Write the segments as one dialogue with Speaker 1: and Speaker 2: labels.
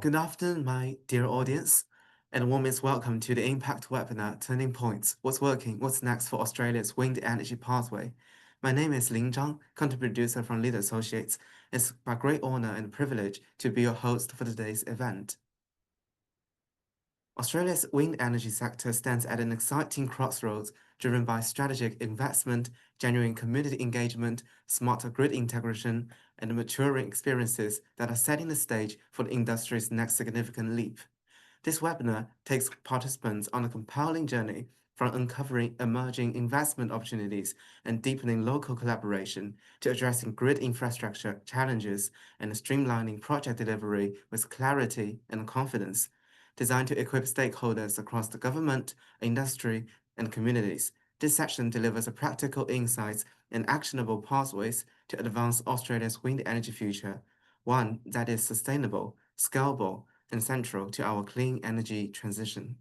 Speaker 1: Good afternoon, my dear audience, and warmest welcome to the Impact webinar, Turning Points, What's Working, What's Next for Australia's Wind Energy Pathway. My name is Lin Zhang, content producer from Lead Associates. It's my great honor and privilege to be your host for today's event. Australia's wind energy sector stands at an exciting crossroads, driven by strategic investment, genuine community engagement, smarter grid integration, and maturing experiences that are setting the stage for the industry's next significant leap. This webinar takes participants on a compelling journey from uncovering emerging investment opportunities and deepening local collaboration to addressing grid infrastructure challenges and streamlining project delivery with clarity and confidence. Designed to equip stakeholders across the government, industry, and communities, this session delivers practical insights and actionable pathways to advance Australia's wind energy future, one that is sustainable, scalable, and central to our clean energy transition.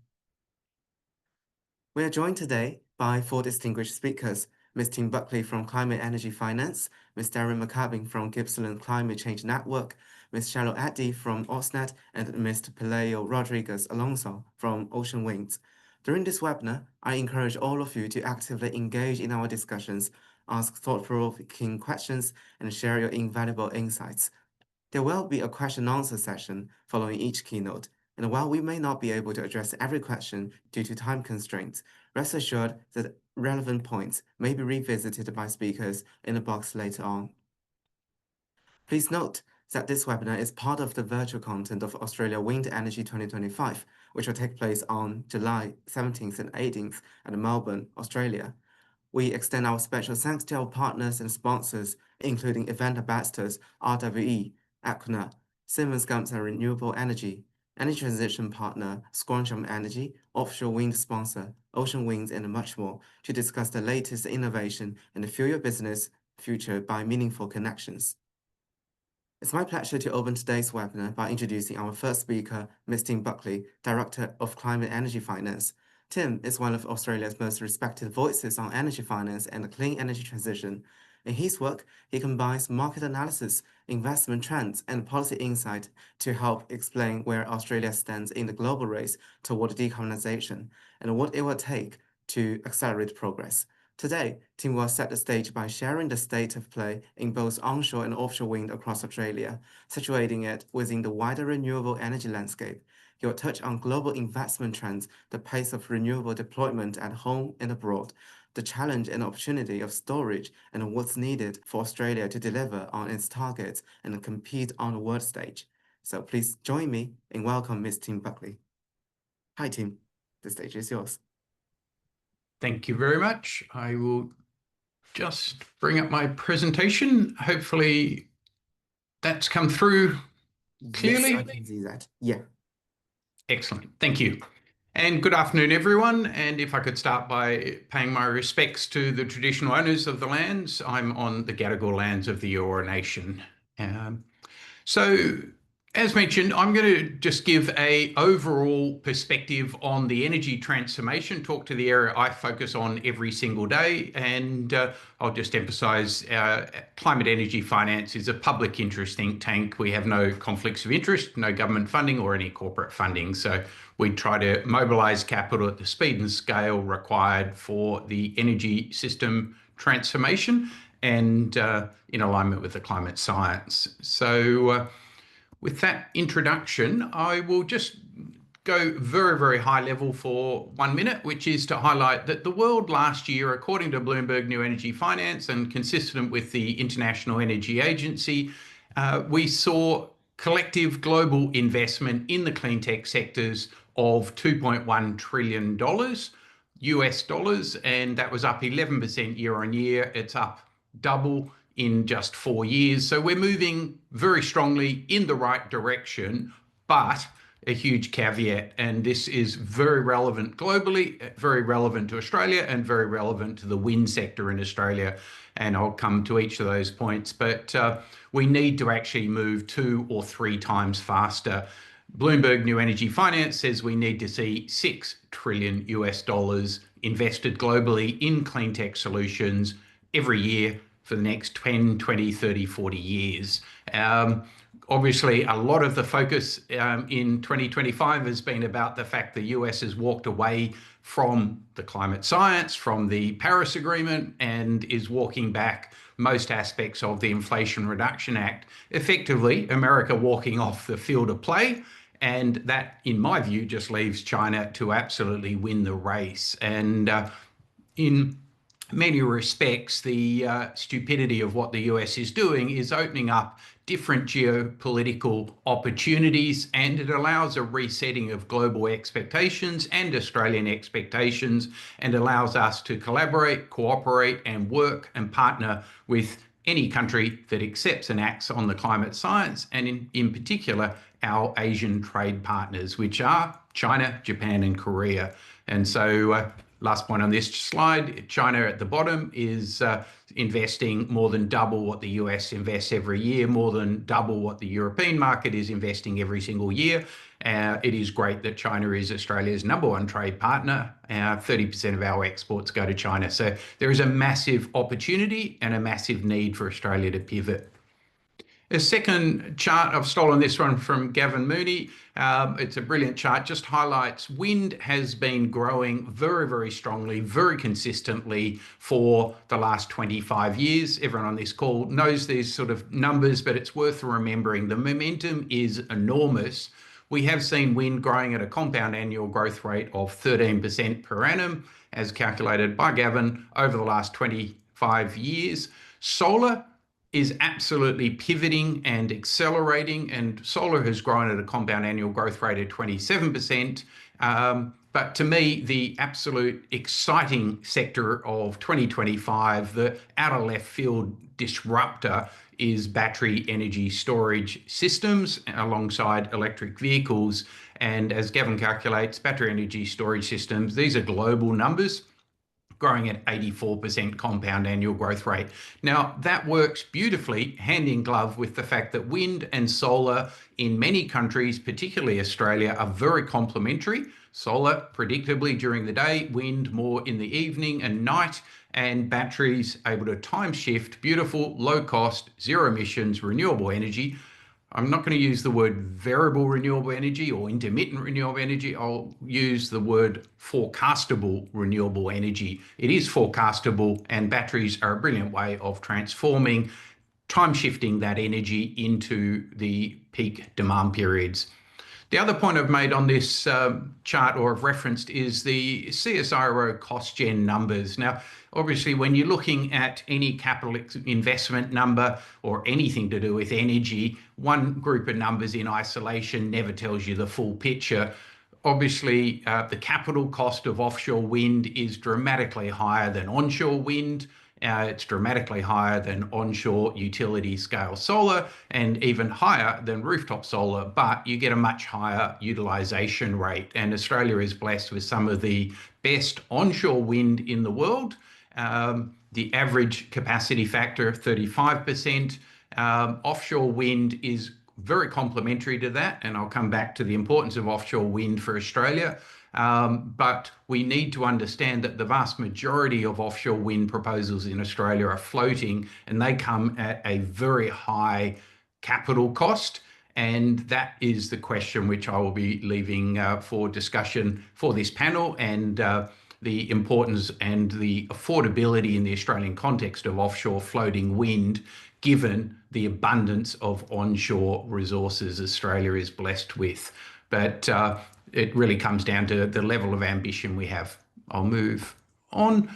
Speaker 1: We are joined today by four distinguished speakers: Ms. Tim Buckley from Climate Energy Finance, Ms. Darren McCabbin from Gippsland Climate Change Network, Ms. Shallow Addy from AusNet, and Mr. Peleo Rodriguez Alonso from Ocean Winds. During this webinar, I encourage all of you to actively engage in our discussions, ask thought-provoking questions, and share your invaluable insights. There will be a question-and-answer session following each keynote, and while we may not be able to address every question due to time constraints, rest assured that relevant points may be revisited by speakers in the box later on. Please note that this webinar is part of the virtual content of Australia Wind Energy 2025, which will take place on July 17th and 18th at Melbourne, Australia. We extend our special thanks to our partners and sponsors, including event ambassadors RWE, Equinor, Siemens Gamesa Renewable Energy, Energy Transition Partner, Squancham Energy, Offshore Wind Sponsor, Ocean Winds, and much more, to discuss the latest innovation and fuel your business future by meaningful connections. It's my pleasure to open today's webinar by introducing our first speaker, Ms. Tim Buckley, Director of Climate Energy Finance. Tim is one of Australia's most respected voices on energy finance and the clean energy transition. In his work, he combines market analysis, investment trends, and policy insight to help explain where Australia stands in the global race toward decarbonization and what it will take to accelerate progress. Today, Tim will set the stage by sharing the state of play in both onshore and offshore wind across Australia, situating it within the wider renewable energy landscape. He will touch on global investment trends, the pace of renewable deployment at home and abroad, the challenge and opportunity of storage, and what's needed for Australia to deliver on its targets and compete on the world stage. So please join me in welcoming Ms. Tim Buckley. Hi, Tim. The stage is yours.
Speaker 2: Thank you very much. I will just bring up my presentation. Hopefully that's come through clearly.
Speaker 1: Yes, I can see that. Yeah.
Speaker 2: Excellent. Thank you. And good afternoon, everyone. And if I could start by paying my respects to the traditional owners of the lands. I'm on the Gadigal lands of the Eora Nation. So as mentioned, I'm going to just give an overall perspective on the energy transformation, talk to the area I focus on every single day, and I'll just emphasize Climate Energy Finance is a public interest think tank. We have no conflicts of interest, no government funding or any corporate funding. So we try to mobilize capital at the speed and scale required for the energy system transformation and in alignment with the climate science. So with that introduction, I will just go very, very high level for 1 minute, which is to highlight that the world last year, according to Bloomberg New Energy Finance and consistent with the International Energy Agency, we saw collective global investment in the clean tech sectors of $2.1 trillion US dollars, and that was up 11% year on year. It's up double in just 4 years. So we're moving very strongly in the right direction, but a huge caveat, and this is very relevant globally, very relevant to Australia, and very relevant to the wind sector in Australia. And I'll come to each of those points, but we need to actually move 2 or 3 times faster. Bloomberg New Energy Finance says we need to see $6 trillion US dollars invested globally in clean tech solutions every year for the next 10, 20, 30, 40 years. Obviously, a lot of the focus in 2025 has been about the fact the US has walked away from the climate science, from the Paris Agreement, and is walking back most aspects of the Inflation Reduction Act. Effectively, America walking off the field of play. And that, in my view, just leaves China to absolutely win the race. And in many respects, the stupidity of what the US is doing is opening up different geopolitical opportunities, and it allows a resetting of global expectations and Australian expectations, and allows us to collaborate, cooperate, and work and partner with any country that accepts and acts on the climate science, and in particular, our Asian trade partners, which are China, Japan, and Korea. And so last point on this slide, China at the bottom is investing more than double what the US invests every year, more than double what the European market is investing every single year. It is great that China is Australia's #1 trade partner. 30% of our exports go to China. So there is a massive opportunity and a massive need for Australia to pivot. A second chart, I've stolen this one from Gavin Mooney. It's a brilliant chart, just highlights wind has been growing very, very strongly, very consistently for the last 25 years. Everyone on this call knows these sort of numbers, but it's worth remembering the momentum is enormous. We have seen wind growing at a compound annual growth rate of 13% per annum, as calculated by Gavin, over the last 25 years. Solar is absolutely pivoting and accelerating, and solar has grown at a compound annual growth rate of 27%. But to me, the absolute exciting sector of 2025, the out of left field disruptor, is battery energy storage systems alongside electric vehicles. And as Gavin calculates, battery energy storage systems, these are global numbers, growing at 84% compound annual growth rate. Now, that works beautifully hand in glove with the fact that wind and solar in many countries, particularly Australia, are very complementary. Solar, predictably during the day, wind more in the evening and night, and batteries able to time shift, beautiful, low cost, zero emissions, renewable energy. I'm not going to use the word variable renewable energy or intermittent renewable energy. I'll use the word forecastable renewable energy. It is forecastable, and batteries are a brilliant way of transforming, time shifting that energy into the peak demand periods. The other point I've made on this chart, or I've referenced, is the CSIRO cost gen numbers. Now, obviously, when you're looking at any capital investment number or anything to do with energy, one group of numbers in isolation never tells you the full picture. Obviously, the capital cost of offshore wind is dramatically higher than onshore wind. It's dramatically higher than onshore utility scale solar, and even higher than rooftop solar, but you get a much higher utilization rate. And Australia is blessed with some of the best onshore wind in the world. The average capacity factor of 35%. Offshore wind is very complementary to that, and I'll come back to the importance of offshore wind for Australia. But we need to understand that the vast majority of offshore wind proposals in Australia are floating, and they come at a very high capital cost. And that is the question which I will be leaving for discussion for this panel, and the importance and the affordability in the Australian context of offshore floating wind, given the abundance of onshore resources Australia is blessed with. But it really comes down to the level of ambition we have. I'll move on.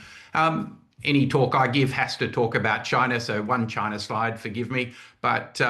Speaker 2: Any talk I give has to talk about China, so one China slide, forgive me. But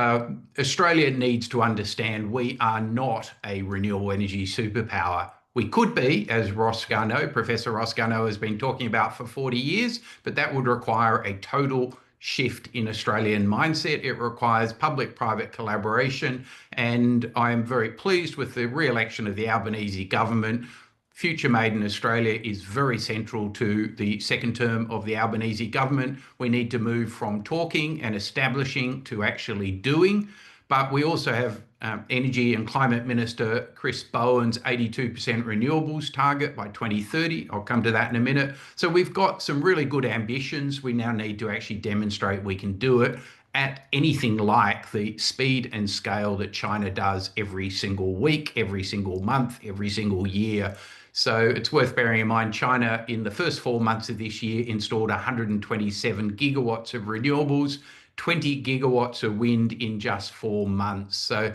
Speaker 2: Australia needs to understand we are not a renewable energy superpower. We could be, as Professor Ross Garnaut has been talking about for 40 years, but that would require a total shift in Australian mindset. It requires public-private collaboration, and I am very pleased with the re-election of the Albanese government. Future Made in Australia is very central to the second term of the Albanese government. We need to move from talking and establishing to actually doing. But we also have Energy and Climate Minister Chris Bowen's 82% renewables target by 2030. I'll come to that in a minute. So we've got some really good ambitions. We now need to actually demonstrate we can do it. at anything like the speed and scale that China does every single week, every single month, every single year. So it's worth bearing in mind, China in the first 4 months of this year installed 127 gigawatts of renewables, 20 gigawatts of wind in just 4 months. So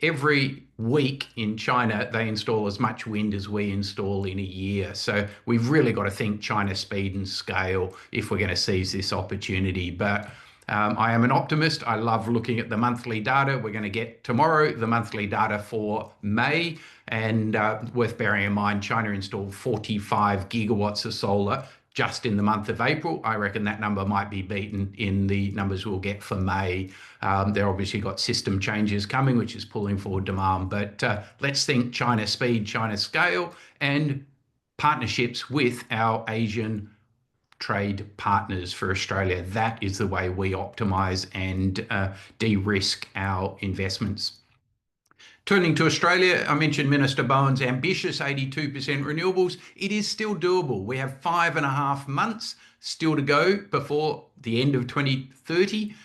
Speaker 2: every week in China, they install as much wind as we install in a year. So we've really got to think China speed and scale if we're going to seize this opportunity. But I am an optimist. I love looking at the monthly data. We're going to get tomorrow the monthly data for May. And worth bearing in mind, China installed 45 gigawatts of solar just in the month of April. I reckon that number might be beaten in the numbers we'll get for May. They're obviously got system changes coming, which is pulling forward demand. But let's think China speed, China scale, and partnerships with our Asian trade partners for Australia. That is the way we optimise and de-risk our investments. Turning to Australia, I mentioned Minister Bowen's ambitious 82% renewables. It is still doable. We have 5.5 months still to go before the end of 2030.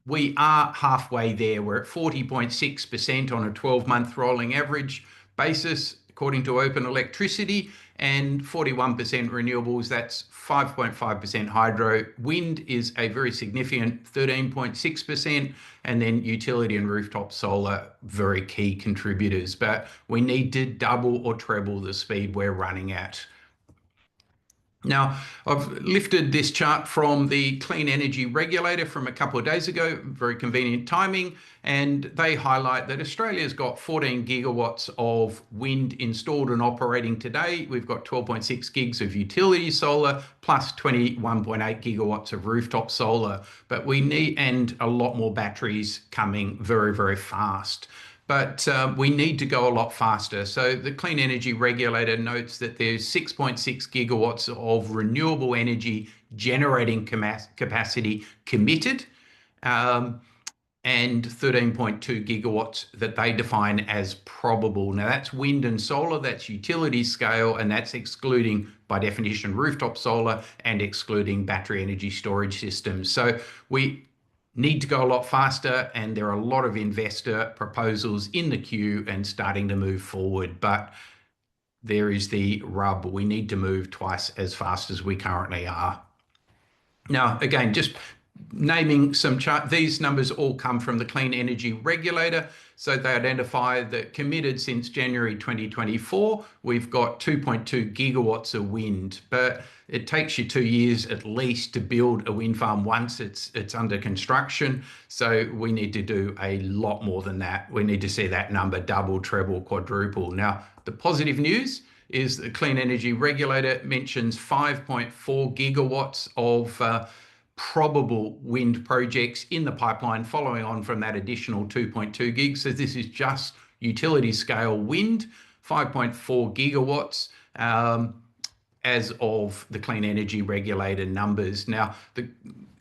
Speaker 2: We are halfway there. We're at 40.6% on a 12-month rolling average basis, according to Open Electricity, and 41% renewables. That's 5.5% hydro. Wind is a very significant 13.6%, and then utility and rooftop solar, very key contributors. But we need to double or treble the speed we're running at. Now, I've lifted this chart from the Clean Energy Regulator from a couple of days ago, very convenient timing, and they highlight that Australia's got 14 gigawatts of wind installed and operating today. We've got 12.6 gigs of utility solar plus 21.8 gigawatts of rooftop solar, but we need, and a lot more batteries coming very, very fast. But we need to go a lot faster. So the Clean Energy Regulator notes that there's 6.6 gigawatts of renewable energy generating capacity committed, and 13.2 gigawatts that they define as probable. Now that's wind and solar, that's utility scale, and that's excluding, by definition, rooftop solar and excluding battery energy storage systems. So we need to go a lot faster, and there are a lot of investor proposals in the queue and starting to move forward. But there is the rub. We need to move twice as fast as we currently are. Now, again, just naming some chart, these numbers all come from the Clean Energy Regulator. So they identify that committed since January 2024, we've got 2.2 gigawatts of wind, but it takes you 2 years at least to build a wind farm once it's under construction. So we need to do a lot more than that. We need to see that number double, treble, quadruple. Now, the positive news is the Clean Energy Regulator mentions 5.4 gigawatts of probable wind projects in the pipeline following on from that additional 2.2 gigs. So this is just utility scale wind, 5.4 gigawatts as of the Clean Energy Regulator numbers. Now, the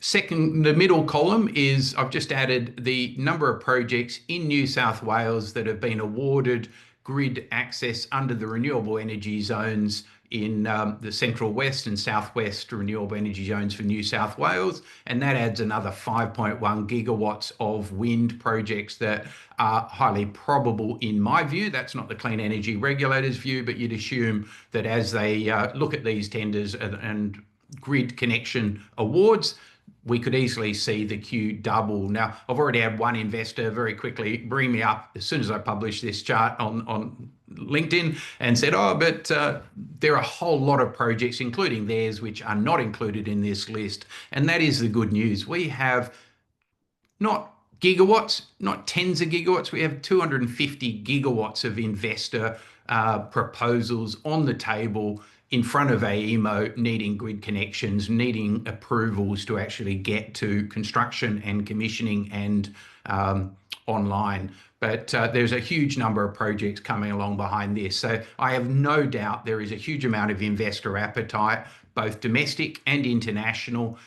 Speaker 2: middle column is, I've just added the number of projects in New South Wales that have been awarded grid access under the renewable energy zones in the Central West and Southwest renewable energy zones for New South Wales, and that adds another 5.1 gigawatts of wind projects that are highly probable in my view. That's not the Clean Energy Regulator's view, but you'd assume that as they look at these tenders and grid connection awards, we could easily see the queue double. Now, I've already had one investor very quickly bring me up as soon as I published this chart on LinkedIn and said, oh, but there are a whole lot of projects, including theirs, which are not included in this list. And that is the good news. We have not gigawatts, not tens of gigawatts, we have 250 gigawatts of investor proposals on the table in front of AEMO, needing grid connections, needing approvals to actually get to construction and commissioning and online. But there's a huge number of projects coming along behind this. So I have no doubt there is a huge amount of investor appetite, both domestic and international.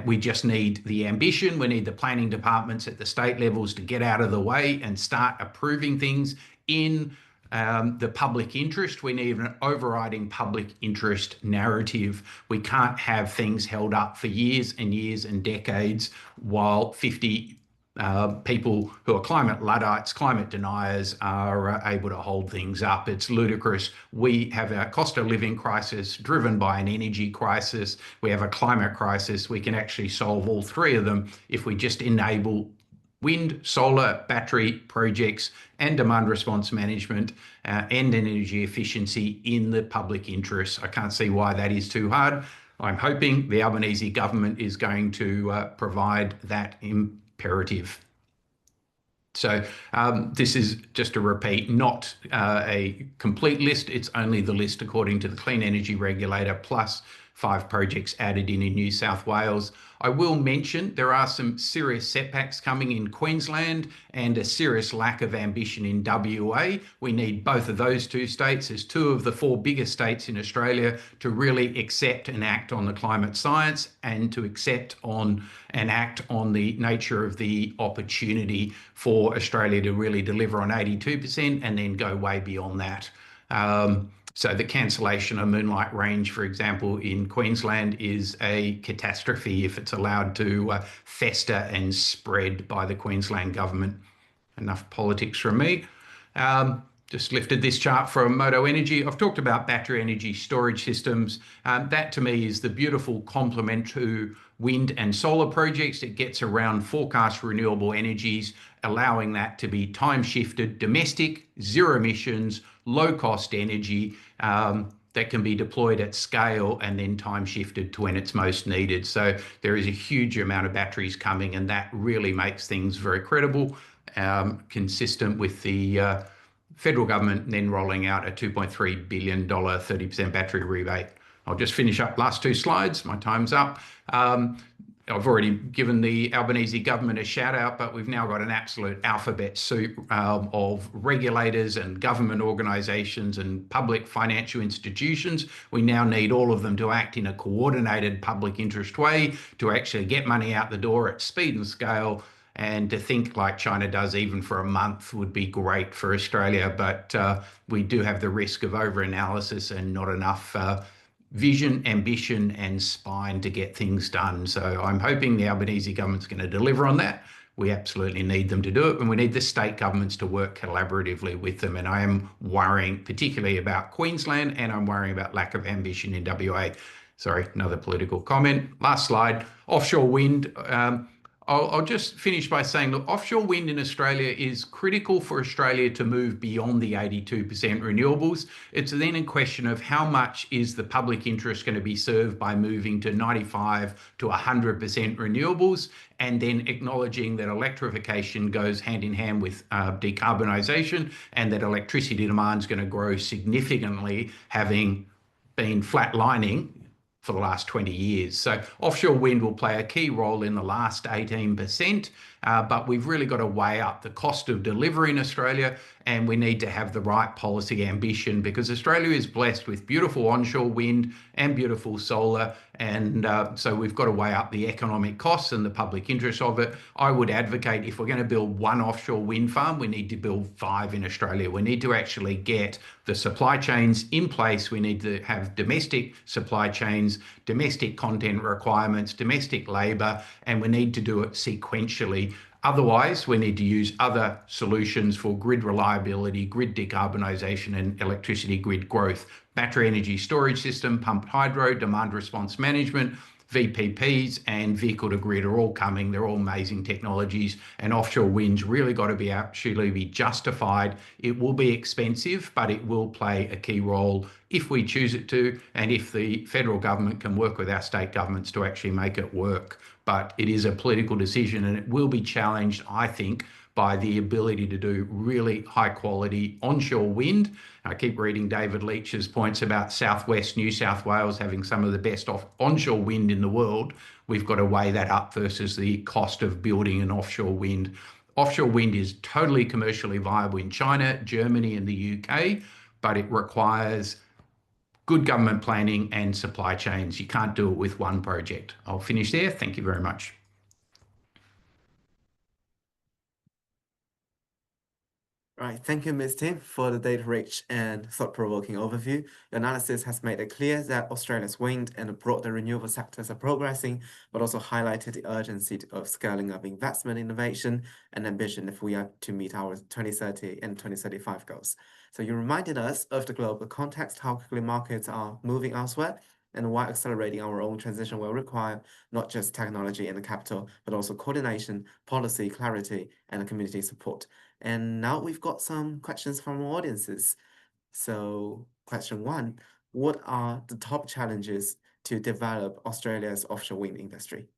Speaker 2: We just need the ambition. We need the planning departments at the state levels to get out of the way and start approving things in the public interest. We need an overriding public interest narrative. We can't have things held up for years and years and decades while 50 people who are climate Luddites, climate deniers, are able to hold things up. It's ludicrous. We have a cost of living crisis driven by an energy crisis. We have a climate crisis. We can actually solve all three of them if we just enable wind, solar, battery projects and demand response management and energy efficiency in the public interest. I can't see why that is too hard. I'm hoping the Albanese government is going to provide that imperative. So this is, just to repeat, not a complete list. It's only the list according to the Clean Energy Regulator, plus 5 projects added in New South Wales. I will mention there are some serious setbacks coming in Queensland and a serious lack of ambition in WA. We need both of those 2 states as 2 of the 4 biggest states in Australia to really accept and act on the climate science and to accept on and act on the nature of the opportunity for Australia to really deliver on 82% and then go way beyond that. So the cancellation of Moonlight Range, for example, in Queensland is a catastrophe if it's allowed to fester and spread by the Queensland government. Enough politics from me. Just lifted this chart from Moto Energy. I've talked about battery energy storage systems. That to me is the beautiful complement to wind and solar projects. It gets around forecast renewable energies, allowing that to be time shifted, domestic, zero emissions, low cost energy that can be deployed at scale and then time shifted to when it's most needed. So there is a huge amount of batteries coming, and that really makes things very credible, consistent with the federal government then rolling out a $2.3 billion 30% battery rebate. I'll just finish up last 2 slides. My time's up. I've already given the Albanese government a shout out, but we've now got an absolute alphabet soup of regulators and government organisations and public financial institutions. We now need all of them to act in a coordinated public interest way to actually get money out the door at speed and scale. And to think like China does even for a month would be great for Australia, but we do have the risk of over-analysis and not enough vision, ambition and spine to get things done. So I'm hoping the Albanese government's going to deliver on that. We absolutely need them to do it, and we need the state governments to work collaboratively with them. And I am worrying particularly about Queensland, and I'm worrying about lack of ambition in WA. Sorry, another political comment. Last slide, offshore wind. I'll just finish by saying, look, offshore wind in Australia is critical for Australia to move beyond the 82% renewables. It's then a question of how much is the public interest going to be served by moving to 95 to 100% renewables, and then acknowledging that electrification goes hand in hand with decarbonisation, and that electricity demand is going to grow significantly, having been flatlining for the last 20 years. So offshore wind will play a key role in the last 18%, but we've really got to weigh up the cost of delivery in Australia, and we need to have the right policy ambition, because Australia is blessed with beautiful onshore wind and beautiful solar, and so we've got to weigh up the economic costs and the public interest of it. I would advocate, if we're going to build 1 offshore wind farm, we need to build 5 in Australia. We need to actually get the supply chains in place. We need to have domestic supply chains, domestic content requirements, domestic labour, and we need to do it sequentially. Otherwise, we need to use other solutions for grid reliability, grid decarbonisation and electricity grid growth. Battery energy storage system, pumped hydro, demand response management, VPPs and vehicle to grid are all coming. They're all amazing technologies, and offshore wind's really got to be actually be justified. It will be expensive, but it will play a key role if we choose it to, and if the federal government can work with our state governments to actually make it work. But it is a political decision, and it will be challenged, I think, by the ability to do really high quality onshore wind. I keep reading David Leitch's points about southwest New South Wales having some of the best onshore wind in the world. We've got to weigh that up versus the cost of building an offshore wind. Offshore wind is totally commercially viable in China, Germany and the UK, but it requires good government planning and supply chains. You can't do it with one project. I'll finish there. Thank you very much.
Speaker 1: Right, thank you, Ms. Tim, for the data-rich and thought-provoking overview. Your analysis has made it clear that Australia's wind and broader renewable sectors are progressing, but also highlighted the urgency of scaling up investment, innovation, and ambition if we are to meet our 2030 and 2035 goals. So you reminded us of the global context, how quickly markets are moving elsewhere, and why accelerating our own transition will require not just technology and capital, but also coordination, policy clarity, and community support. And now we've got some questions from our audiences. So, question one, what are the top challenges to develop Australia's offshore wind industry?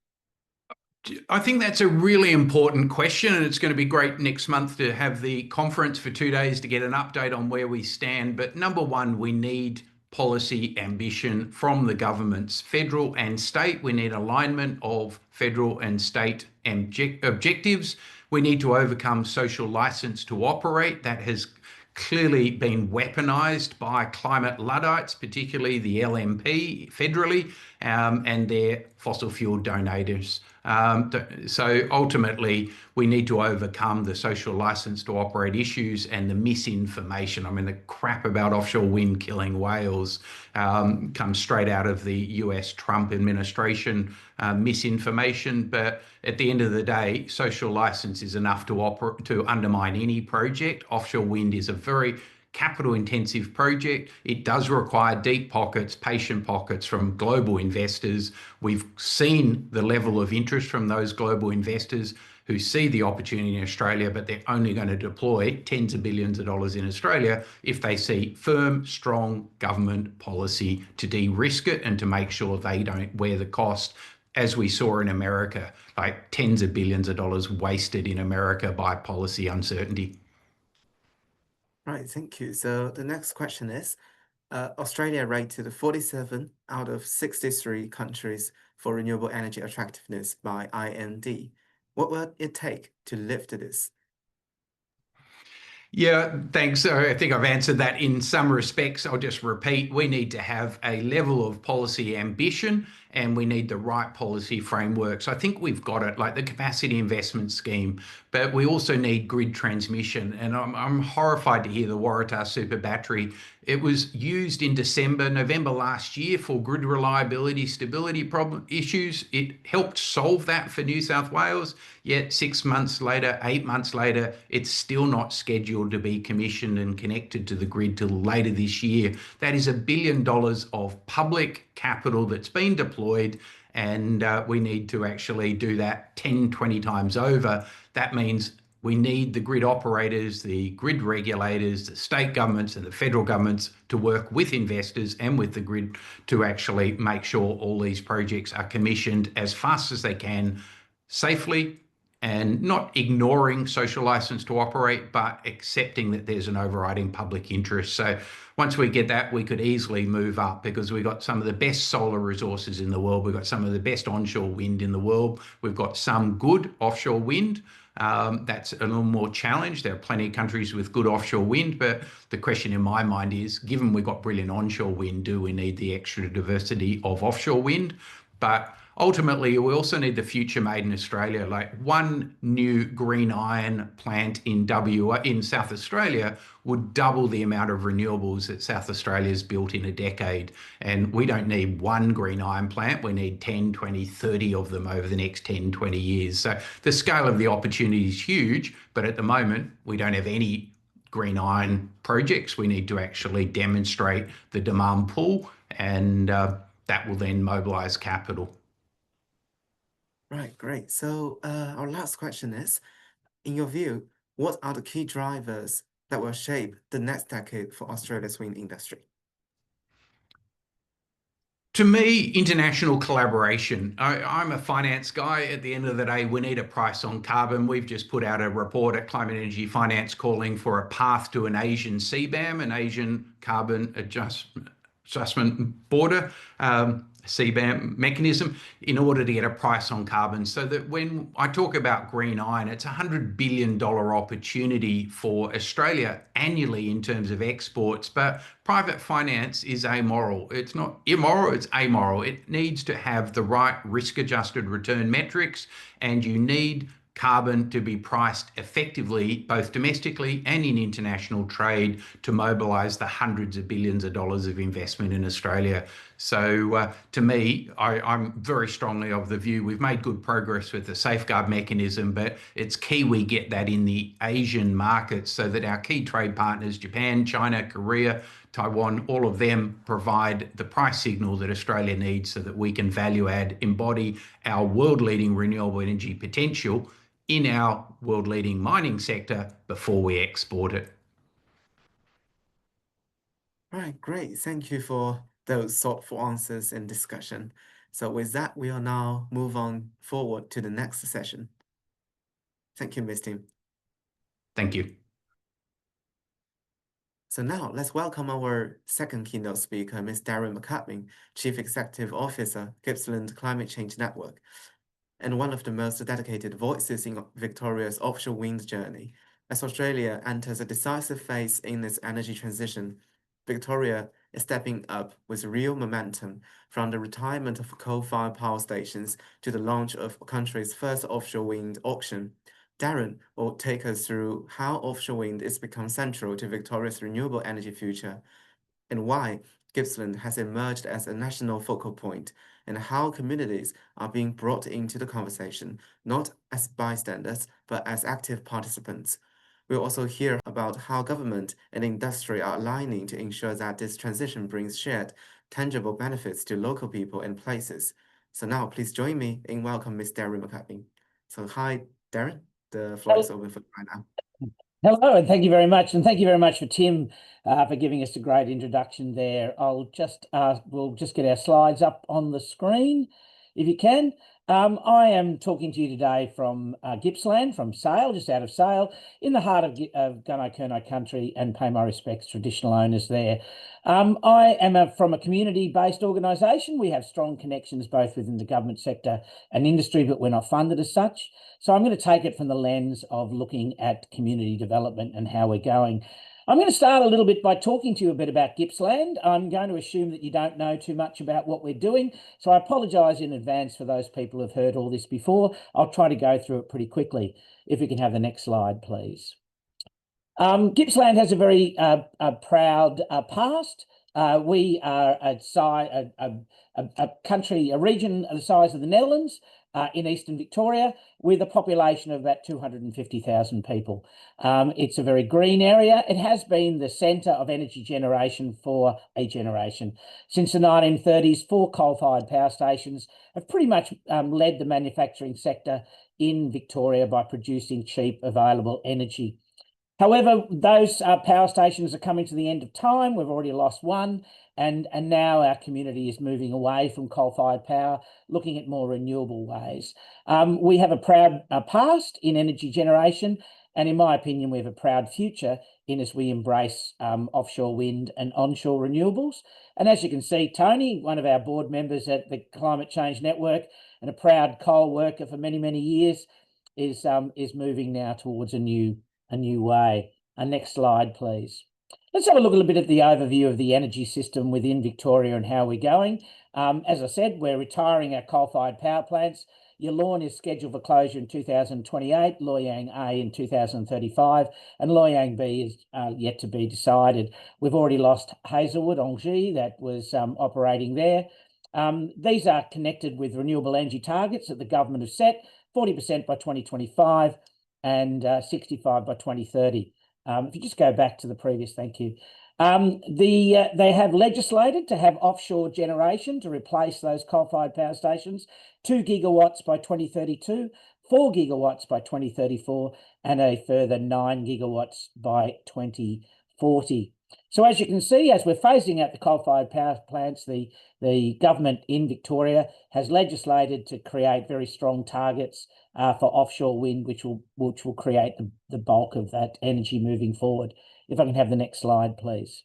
Speaker 2: I think that's a really important question, and it's going to be great next month to have the conference for 2 days to get an update on where we stand. But number one, we need policy ambition from the governments, federal and state. We need alignment of federal and state objectives. We need to overcome social license to operate. That has clearly been weaponized by climate Luddites, particularly the LNP federally, and their fossil fuel donators. So ultimately, we need to overcome the social license to operate issues and the misinformation. I mean, the crap about offshore wind killing whales comes straight out of the US Trump administration misinformation. But at the end of the day, social license is enough to undermine any project. Offshore wind is a very capital intensive project. It does require deep pockets, patient pockets from global investors. We've seen the level of interest from those global investors who see the opportunity in Australia, but they're only going to deploy tens of billions of dollars in Australia if they see firm, strong government policy to de-risk it and to make sure they don't wear the cost, as we saw in America, like tens of billions of dollars wasted in America by policy uncertainty.
Speaker 1: Right, thank you. So the next question is, Australia rated 47 out of 63 countries for renewable energy attractiveness by IND. What will it take to lift this?
Speaker 2: Yeah, thanks. I think I've answered that in some respects. I'll just repeat, we need to have a level of policy ambition and we need the right policy frameworks. I think we've got it, like the capacity investment scheme, but we also need grid transmission. And I'm horrified to hear the Waratah super battery. It was used in November last year for grid reliability, stability problem issues. It helped solve that for New South Wales. Yet 6 months later, 8 months later, it's still not scheduled to be commissioned and connected to the grid till later this year. That is $1 billion of public capital that's been deployed, and we need to actually do that 10, 20 times over. That means we need the grid operators, the grid regulators, the state governments and the federal governments to work with investors and with the grid to actually make sure all these projects are commissioned as fast as they can, safely, and not ignoring social license to operate, but accepting that there's an overriding public interest. So once we get that, we could easily move up because we've got some of the best solar resources in the world. We've got some of the best onshore wind in the world. We've got some good offshore wind. That's a little more challenged. There are plenty of countries with good offshore wind, but the question in my mind is, given we've got brilliant onshore wind, do we need the extra diversity of offshore wind? But ultimately, we also need the future made in Australia. Like one new green iron plant in South Australia would double the amount of renewables that South Australia's built in a decade. And we don't need one green iron plant. We need 10, 20, 30 of them over the next 10, 20 years. So the scale of the opportunity is huge, but at the moment, we don't have any green iron projects. We need to actually demonstrate the demand pool, and that will then mobilize capital.
Speaker 1: Right, great. So our last question is, in your view, what are the key drivers that will shape the next decade for Australia's wind industry?
Speaker 2: To me, international collaboration. I'm a finance guy. At the end of the day, we need a price on carbon. We've just put out a report at Climate Energy Finance calling for a path to an Asian CBAM, an Asian Carbon Adjustment Border, CBAM mechanism, in order to get a price on carbon. So that when I talk about green iron, it's a $100 billion opportunity for Australia annually in terms of exports. But private finance is amoral. It's not immoral, it's amoral. It needs to have the right risk-adjusted return metrics, and you need carbon to be priced effectively, both domestically and in international trade, to mobilise the hundreds of billions of dollars of investment in Australia. So to me, I'm very strongly of the view we've made good progress with the safeguard mechanism, but it's key we get that in the Asian markets so that our key trade partners, Japan, China, Korea, Taiwan, all of them provide the price signal that Australia needs so that we can value add, embody our world-leading renewable energy potential in our world-leading mining sector before we export it.
Speaker 1: Right, great. Thank you for those thoughtful answers and discussion. So with that, we'll now move on forward to the next session. Thank you, Ms. Tim.
Speaker 2: Thank you.
Speaker 1: So now let's welcome our second keynote speaker, Ms. Darren McCubbin, Chief Executive Officer, Gippsland Climate Change Network, and one of the most dedicated voices in Victoria's offshore wind journey. As Australia enters a decisive phase in its energy transition, Victoria is stepping up with real momentum, from the retirement of coal-fired power stations to the launch of the country's first offshore wind auction. Darren will take us through how offshore wind has become central to Victoria's renewable energy future, and why Gippsland has emerged as a national focal point, and how communities are being brought into the conversation, not as bystanders, but as active participants. We'll also hear about how government and industry are aligning to ensure that this transition brings shared, tangible benefits to local people and places. So now please join me in welcoming Ms. Darren McCubbin. So hi, Darren. The floor is open for you right now.
Speaker 3: Hello, and thank you very much. And thank you very much for Tim for giving us a great introduction there. We'll just get our slides up on the screen, if you can. I am talking to you today from Gippsland, from Sale, just out of Sale, in the heart of Gunai-Kurnai country, and pay my respects to traditional owners there. I am from a community-based organisation. We have strong connections both within the government sector and industry, but we're not funded as such. So I'm going to take it from the lens of looking at community development and how we're going. I'm going to start a little bit by talking to you a bit about Gippsland. I'm going to assume that you don't know too much about what we're doing, so I apologise in advance for those people who've heard all this before. I'll try to go through it pretty quickly. If we can have the next slide, please. Gippsland has a very proud past. We are a country, a region the size of the Netherlands, in eastern Victoria, with a population of about 250,000 people. It's a very green area. It has been the centre of energy generation for a generation. Since the 1930s, 4 coal-fired power stations have pretty much led the manufacturing sector in Victoria by producing cheap, available energy. However, those power stations are coming to the end of time. We've already lost one, and now our community is moving away from coal-fired power, looking at more renewable ways. We have a proud past in energy generation, and in my opinion, we have a proud future in as we embrace offshore wind and onshore renewables. And as you can see, Tony, one of our board members at the Climate Change Network and a proud coal worker for many, many years, is moving now towards a new way. Next slide, please. Let's have a look a little bit at the overview of the energy system within Victoria and how we're going. As I said, we're retiring our coal-fired power plants. Yallourn is scheduled for closure in 2028, Loy Yang A in 2035, and Loy Yang B is yet to be decided. We've already lost Hazelwood, Angers, that was operating there. These are connected with renewable energy targets that the government has set, 40% by 2025 and 65 by 2030. If you just go back to the previous, thank you. They have legislated to have offshore generation to replace those coal-fired power stations, 2 gigawatts by 2032, 4 gigawatts by 2034, and a further 9 gigawatts by 2040. So as you can see, as we're phasing out the coal-fired power plants, the government in Victoria has legislated to create very strong targets for offshore wind, which will create the bulk of that energy moving forward. If I can have the next slide, please.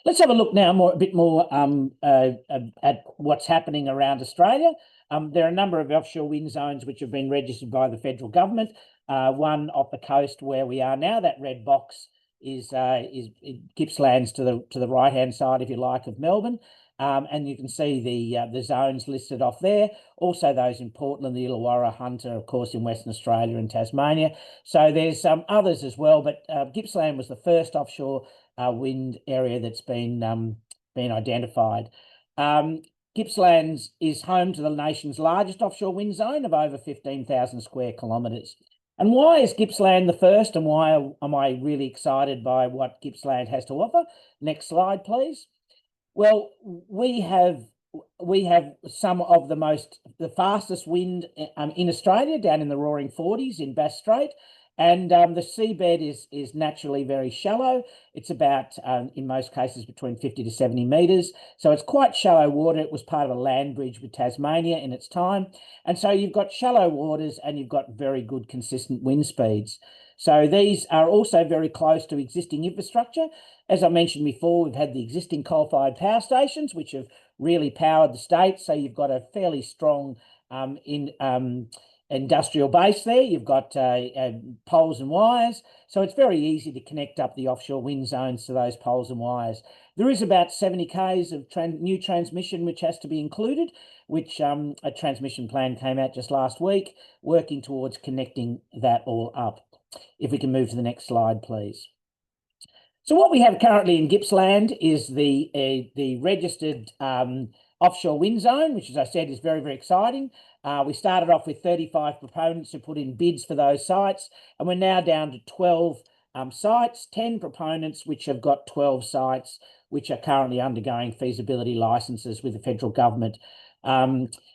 Speaker 3: Let's have a look now a bit more at what's happening around Australia. There are a number of offshore wind zones which have been registered by the federal government. One off the coast where we are now, that red box is Gippsland's to the right-hand side, if you like, of Melbourne. And you can see the zones listed off there. Also those in Portland, the Illawarra, Hunter, of course, in Western Australia and Tasmania. So there's some others as well, but Gippsland was the first offshore wind area that's been identified. Gippsland is home to the nation's largest offshore wind zone of over 15,000 square kilometres. And why is Gippsland the first, and why am I really excited by what Gippsland has to offer? Next slide, please. Well, we have some of the fastest wind in Australia, down in the roaring 40s in Bass Strait. And the seabed is naturally very shallow. It's about, in most cases, between 50 to 70 metres. So it's quite shallow water. It was part of a land bridge with Tasmania in its time. And so you've got shallow waters and you've got very good consistent wind speeds. So these are also very close to existing infrastructure. As I mentioned before, we've had the existing coal-fired power stations, which have really powered the state. So you've got a fairly strong industrial base there. You've got poles and wires. So it's very easy to connect up the offshore wind zones to those poles and wires. There is about 70 k's of new transmission which has to be included, which a transmission plan came out just last week, working towards connecting that all up. If we can move to the next slide, please. So what we have currently in Gippsland is the registered offshore wind zone, which, as I said, is very, very exciting. We started off with 35 proponents who put in bids for those sites, and we're now down to 12 sites, 10 proponents, which have got 12 sites, which are currently undergoing feasibility licenses with the federal government.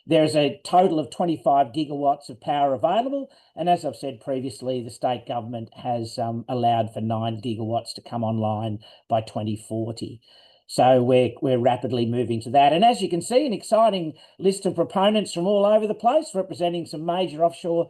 Speaker 3: There's a total of 25 gigawatts of power available. And as I've said previously, the state government has allowed for 9 gigawatts to come online by 2040. So we're rapidly moving to that. And as you can see, an exciting list of proponents from all over the place, representing some major offshore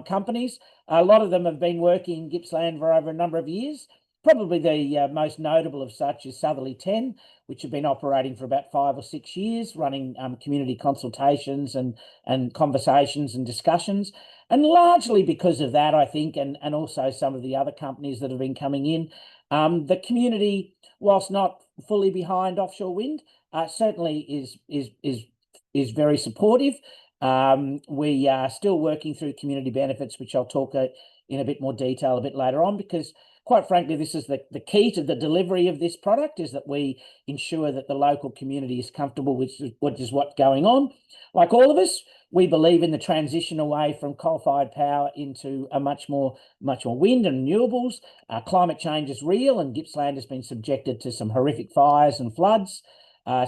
Speaker 3: companies. A lot of them have been working in Gippsland for over a number of years. Probably the most notable of such is Southerly 10, which have been operating for about 5 or 6 years, running community consultations and conversations and discussions. And largely because of that, I think, and also some of the other companies that have been coming in, the community, whilst not fully behind offshore wind, certainly is very supportive. We are still working through community benefits, which I'll talk in a bit more detail a bit later on, because quite frankly, this is the key to the delivery of this product, is that we ensure that the local community is comfortable with what's going on. Like all of us, we believe in the transition away from coal-fired power into a much more wind and renewables. Climate change is real, and Gippsland has been subjected to some horrific fires and floods.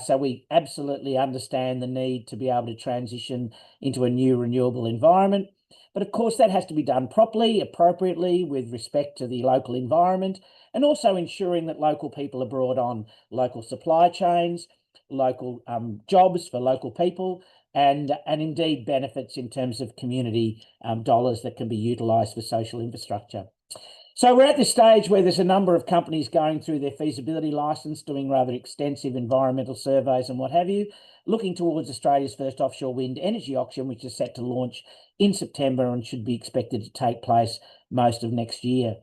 Speaker 3: So we absolutely understand the need to be able to transition into a new renewable environment. But of course, that has to be done properly, appropriately, with respect to the local environment, and also ensuring that local people are brought on local supply chains, local jobs for local people, and indeed benefits in terms of community dollars that can be utilised for social infrastructure. So we're at this stage where there's a number of companies going through their feasibility licence, doing rather extensive environmental surveys and what have you, looking towards Australia's first offshore wind energy auction, which is set to launch in September and should be expected to take place most of next year.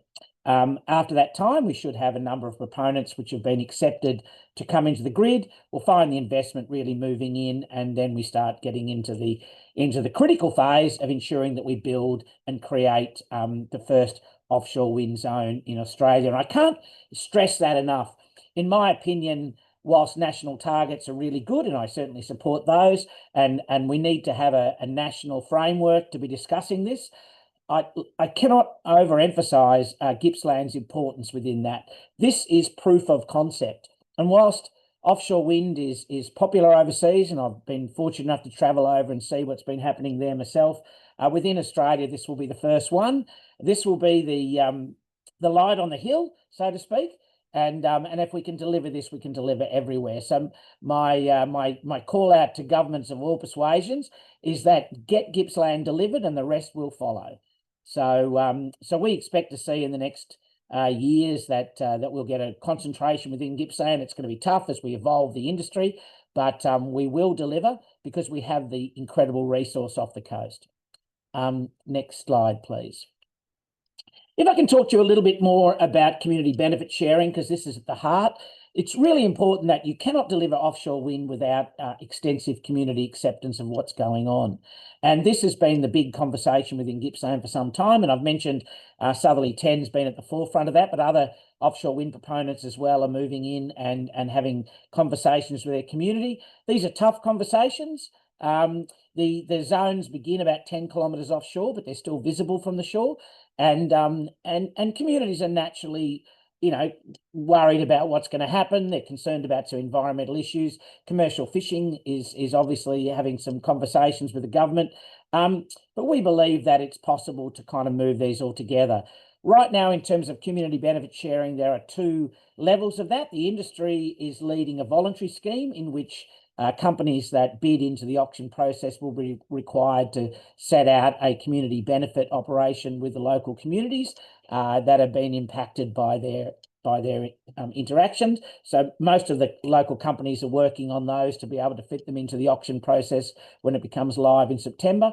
Speaker 3: After that time, we should have a number of proponents which have been accepted to come into the grid. We'll find the investment really moving in, and then we start getting into the critical phase of ensuring that we build and create the first offshore wind zone in Australia. And I can't stress that enough. In my opinion, whilst national targets are really good, and I certainly support those, and we need to have a national framework to be discussing this, I cannot overemphasize Gippsland's importance within that. This is proof of concept. And whilst offshore wind is popular overseas, and I've been fortunate enough to travel over and see what's been happening there myself, within Australia, this will be the first one. This will be the light on the hill, so to speak. And if we can deliver this, we can deliver everywhere. So my call out to governments of all persuasions is that get Gippsland delivered, and the rest will follow. So we expect to see in the next years that we'll get a concentration within Gippsland. It's going to be tough as we evolve the industry, but we will deliver because we have the incredible resource off the coast. Next slide, please. If I can talk to you a little bit more about community benefit sharing, because this is at the heart. it's really important that you cannot deliver offshore wind without extensive community acceptance of what's going on. And this has been the big conversation within Gippsland for some time. And I've mentioned Southerly 10's been at the forefront of that, but other offshore wind proponents as well are moving in and having conversations with their community. These are tough conversations. The zones begin about 10 kilometres offshore, but they're still visible from the shore. And communities are naturally, worried about what's going to happen. They're concerned about some environmental issues. Commercial fishing is obviously having some conversations with the government. But we believe that it's possible to kind of move these all together. Right now, in terms of community benefit sharing, there are two levels of that. The industry is leading a voluntary scheme in which companies that bid into the auction process will be required to set out a community benefit operation with the local communities that have been impacted by their interactions. So most of the local companies are working on those to be able to fit them into the auction process when it becomes live in September.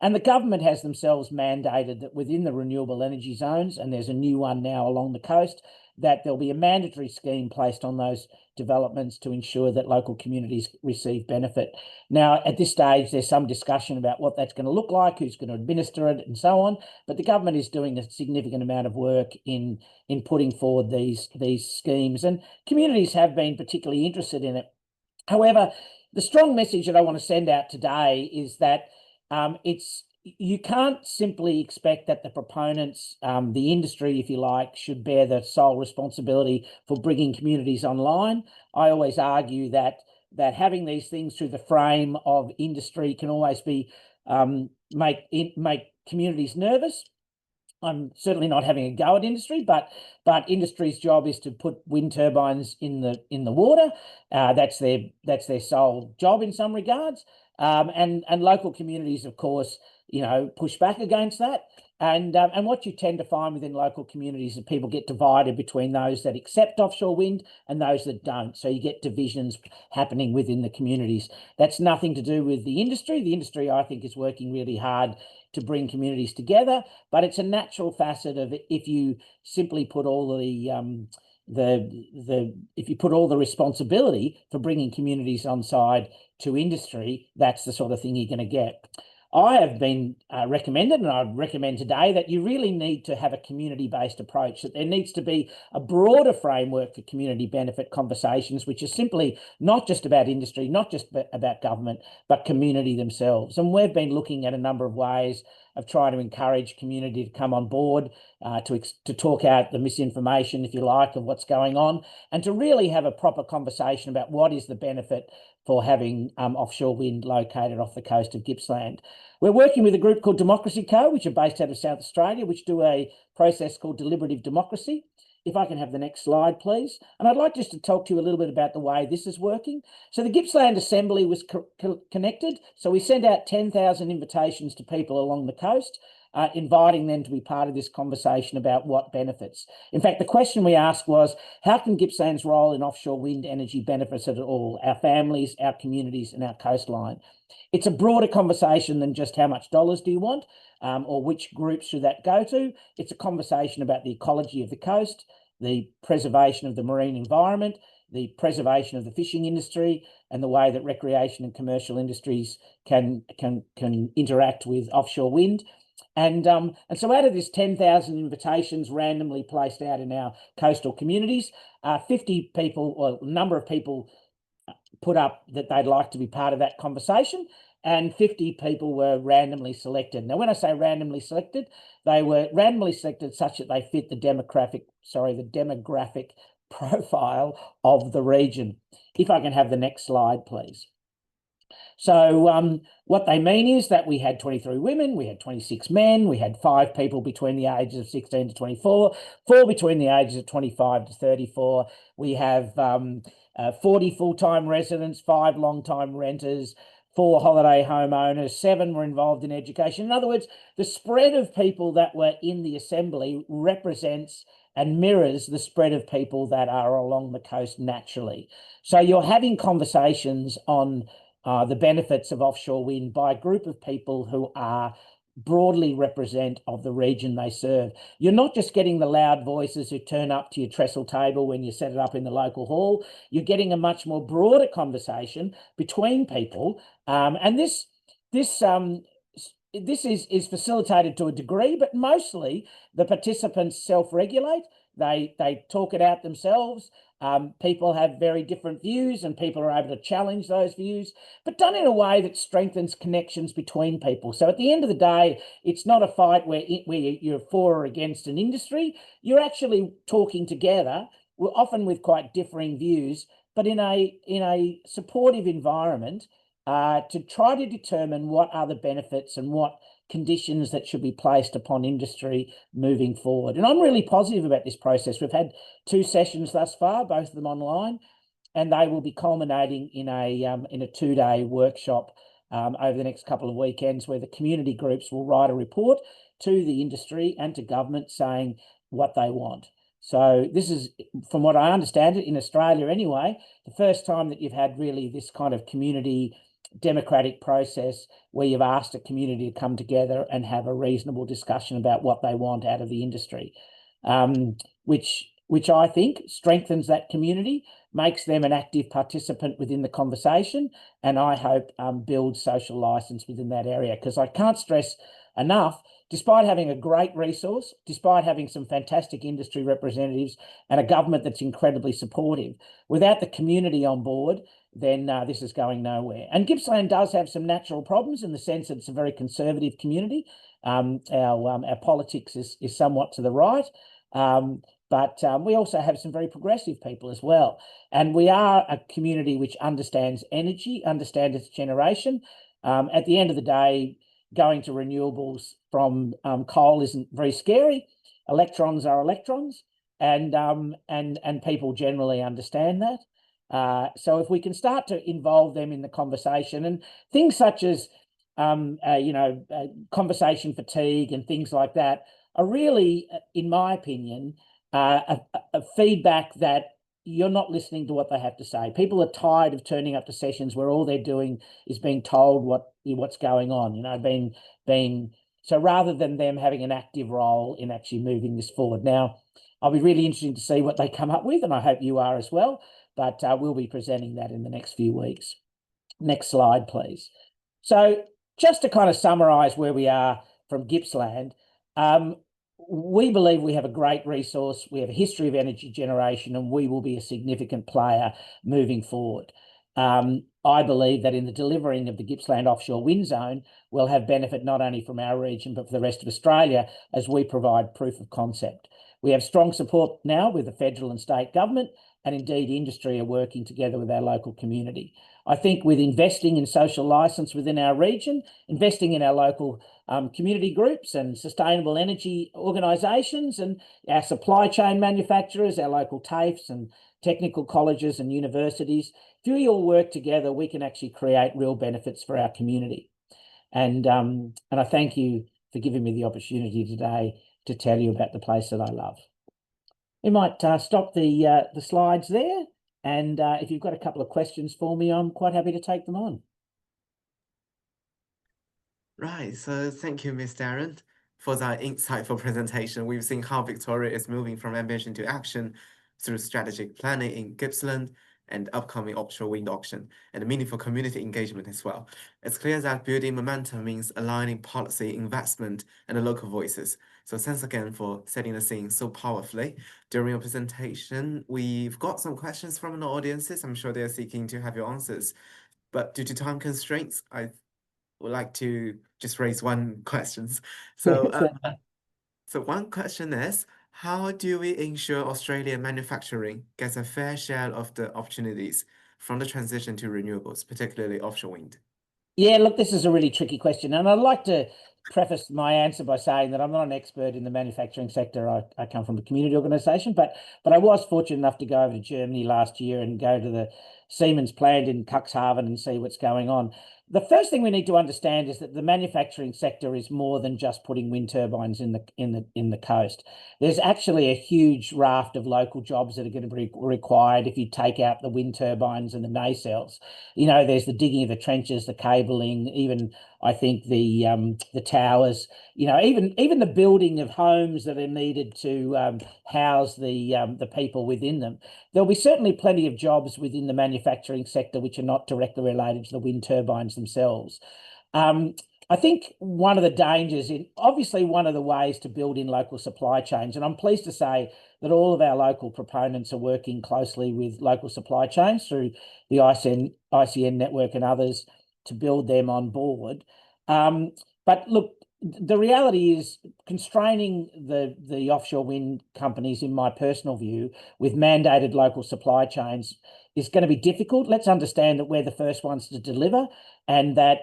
Speaker 3: And the government has themselves mandated that within the renewable energy zones, and there's a new one now along the coast, that there'll be a mandatory scheme placed on those developments to ensure that local communities receive benefit. Now, at this stage, there's some discussion about what that's going to look like, who's going to administer it, and so on. But the government is doing a significant amount of work in putting forward these schemes, and communities have been particularly interested in it. However, the strong message that I want to send out today is that you can't simply expect that the proponents, the industry, if you like, should bear the sole responsibility for bringing communities online. I always argue that having these things through the frame of industry can always be make communities nervous. I'm certainly not having a go at industry, but industry's job is to put wind turbines in the water. That's their sole job in some regards. And local communities, of course, push back against that. And what you tend to find within local communities is people get divided between those that accept offshore wind and those that don't. So you get divisions happening within the communities. That's nothing to do with the industry. The industry, I think, is working really hard to bring communities together, but it's a natural facet of it. If you simply put all if you put all the responsibility for bringing communities on side to industry, that's the sort of thing you're going to get. I have been recommended, and I recommend today, that you really need to have a community-based approach, that there needs to be a broader framework for community benefit conversations, which is simply not just about industry, not just about government, but community themselves. And we've been looking at a number of ways of trying to encourage community to come on board, to talk out the misinformation, if you like, of what's going on, and to really have a proper conversation about what is the benefit for having offshore wind located off the coast of Gippsland. We're working with a group called Democracy Co, which are based out of South Australia, which do a process called deliberative democracy. If I can have the next slide, please. And I'd like just to talk to you a little bit about the way this is working. So the Gippsland Assembly was connected. So we sent out 10,000 invitations to people along the coast, inviting them to be part of this conversation about what benefits. In fact, the question we asked was, how can Gippsland's role in offshore wind energy benefit us at all, our families, our communities, and our coastline? It's a broader conversation than just how much dollars do you want, or which groups should that go to. It's a conversation about the ecology of the coast, the preservation of the marine environment, the preservation of the fishing industry, and the way that recreation and commercial industries can interact with offshore wind. And so out of this 10,000 invitations randomly placed out in our coastal communities, 50 people, or a number of people, put up that they'd like to be part of that conversation, and 50 people were randomly selected. Now, when I say randomly selected, they were randomly selected such that they fit the demographic profile of the region. If I can have the next slide, please. So what they mean is that we had 23 women, we had 26 men, we had 5 people between the ages of 16 to 24, 4 between the ages of 25 to 34. We have 40 full-time residents, 5 long-time renters, 4 holiday homeowners, 7 were involved in education. In other words, the spread of people that were in the assembly represents and mirrors the spread of people that are along the coast naturally. So you're having conversations on the benefits of offshore wind by a group of people who are broadly represent of the region they serve. You're not just getting the loud voices who turn up to your trestle table when you set it up in the local hall. You're getting a much more broader conversation between people, and this is facilitated to a degree, but mostly the participants self-regulate. They talk it out themselves. People have very different views and people are able to challenge those views, but done in a way that strengthens connections between people. So at the end of the day, it's not a fight where you're for or against an industry. You're actually talking together, often with quite differing views, but in a supportive environment to try to determine what are the benefits and what conditions that should be placed upon industry moving forward. And I'm really positive about this process. We've had 2 sessions thus far, both of them online, and they will be culminating in a 2-day workshop over the next couple of weekends where the community groups will write a report to the industry and to government saying what they want. So this is, from what I understand it, in Australia anyway, the first time that you've had really this kind of community democratic process where you've asked a community to come together and have a reasonable discussion about what they want out of the industry, which I think strengthens that community, makes them an active participant within the conversation, and I hope builds social license within that area. Because I can't stress enough, despite having a great resource, despite having some fantastic industry representatives and a government that's incredibly supportive, without the community on board, then this is going nowhere. And Gippsland does have some natural problems in the sense that it's a very conservative community. Our politics is somewhat to the right, but we also have some very progressive people as well. And we are a community which understands energy, understands its generation. At the end of the day, going to renewables from coal isn't very scary. Electrons are electrons, and people generally understand that. So if we can start to involve them in the conversation, and things such as conversation fatigue and things like that are really, in my opinion, a feedback that you're not listening to what they have to say. People are tired of turning up to sessions where all they're doing is being told what's going on. So rather than them having an active role in actually moving this forward. Now, I'll be really interested to see what they come up with, and I hope you are as well. But we'll be presenting that in the next few weeks. Next slide, please. So just to kind of summarise where we are from Gippsland, we believe we have a great resource. We have a history of energy generation, and we will be a significant player moving forward. I believe that in the delivering of the Gippsland offshore wind zone, we'll have benefit not only from our region, but for the rest of Australia as we provide proof of concept. We have strong support now with the federal and state government, and indeed industry are working together with our local community. I think with investing in social licence within our region, investing in our local community groups and sustainable energy organisations and our supply chain manufacturers, our local TAFEs and technical colleges and universities, if we all work together, we can actually create real benefits for our community. And I thank you for giving me the opportunity today to tell you about the place that I love. We might stop the slides there, and if you've got a couple of questions for me, I'm quite happy to take them on.
Speaker 1: Right, so thank you, Ms. Darren, for that insightful presentation. We've seen how Victoria is moving from ambition to action through strategic planning in Gippsland and upcoming offshore wind auction, and meaningful community engagement as well. It's clear that building momentum means aligning policy, investment, and the local voices. So thanks again for setting the scene so powerfully. During your presentation, we've got some questions from the audiences. I'm sure they're seeking to have your answers. But due to time constraints, I would like to just raise one question. So, so one question is, how do we ensure Australian manufacturing gets a fair share of the opportunities from the transition to renewables, particularly offshore wind?
Speaker 3: Yeah, look, this is a really tricky question, and I'd like to preface my answer by saying that I'm not an expert in the manufacturing sector. I come from a community organisation, but I was fortunate enough to go over to Germany last year and go to the Siemens plant in Cuxhaven and see what's going on. the first thing we need to understand is that the manufacturing sector is more than just putting wind turbines in the coast. There's actually a huge raft of local jobs that are going to be required if you take out the wind turbines and the nacelles. You know, there's the digging of the trenches, the cabling, even I think the towers. You know, even the building of homes that are needed to house the people within them. There'll be certainly plenty of jobs within the manufacturing sector which are not directly related to the wind turbines themselves. I think one of the dangers, obviously one of the ways to build in local supply chains, and I'm pleased to say that all of our local proponents are working closely with local supply chains through the ICN network and others to build them on board. But look, the reality is constraining the offshore wind companies, in my personal view, with mandated local supply chains is going to be difficult. Let's understand that we're the first ones to deliver, and that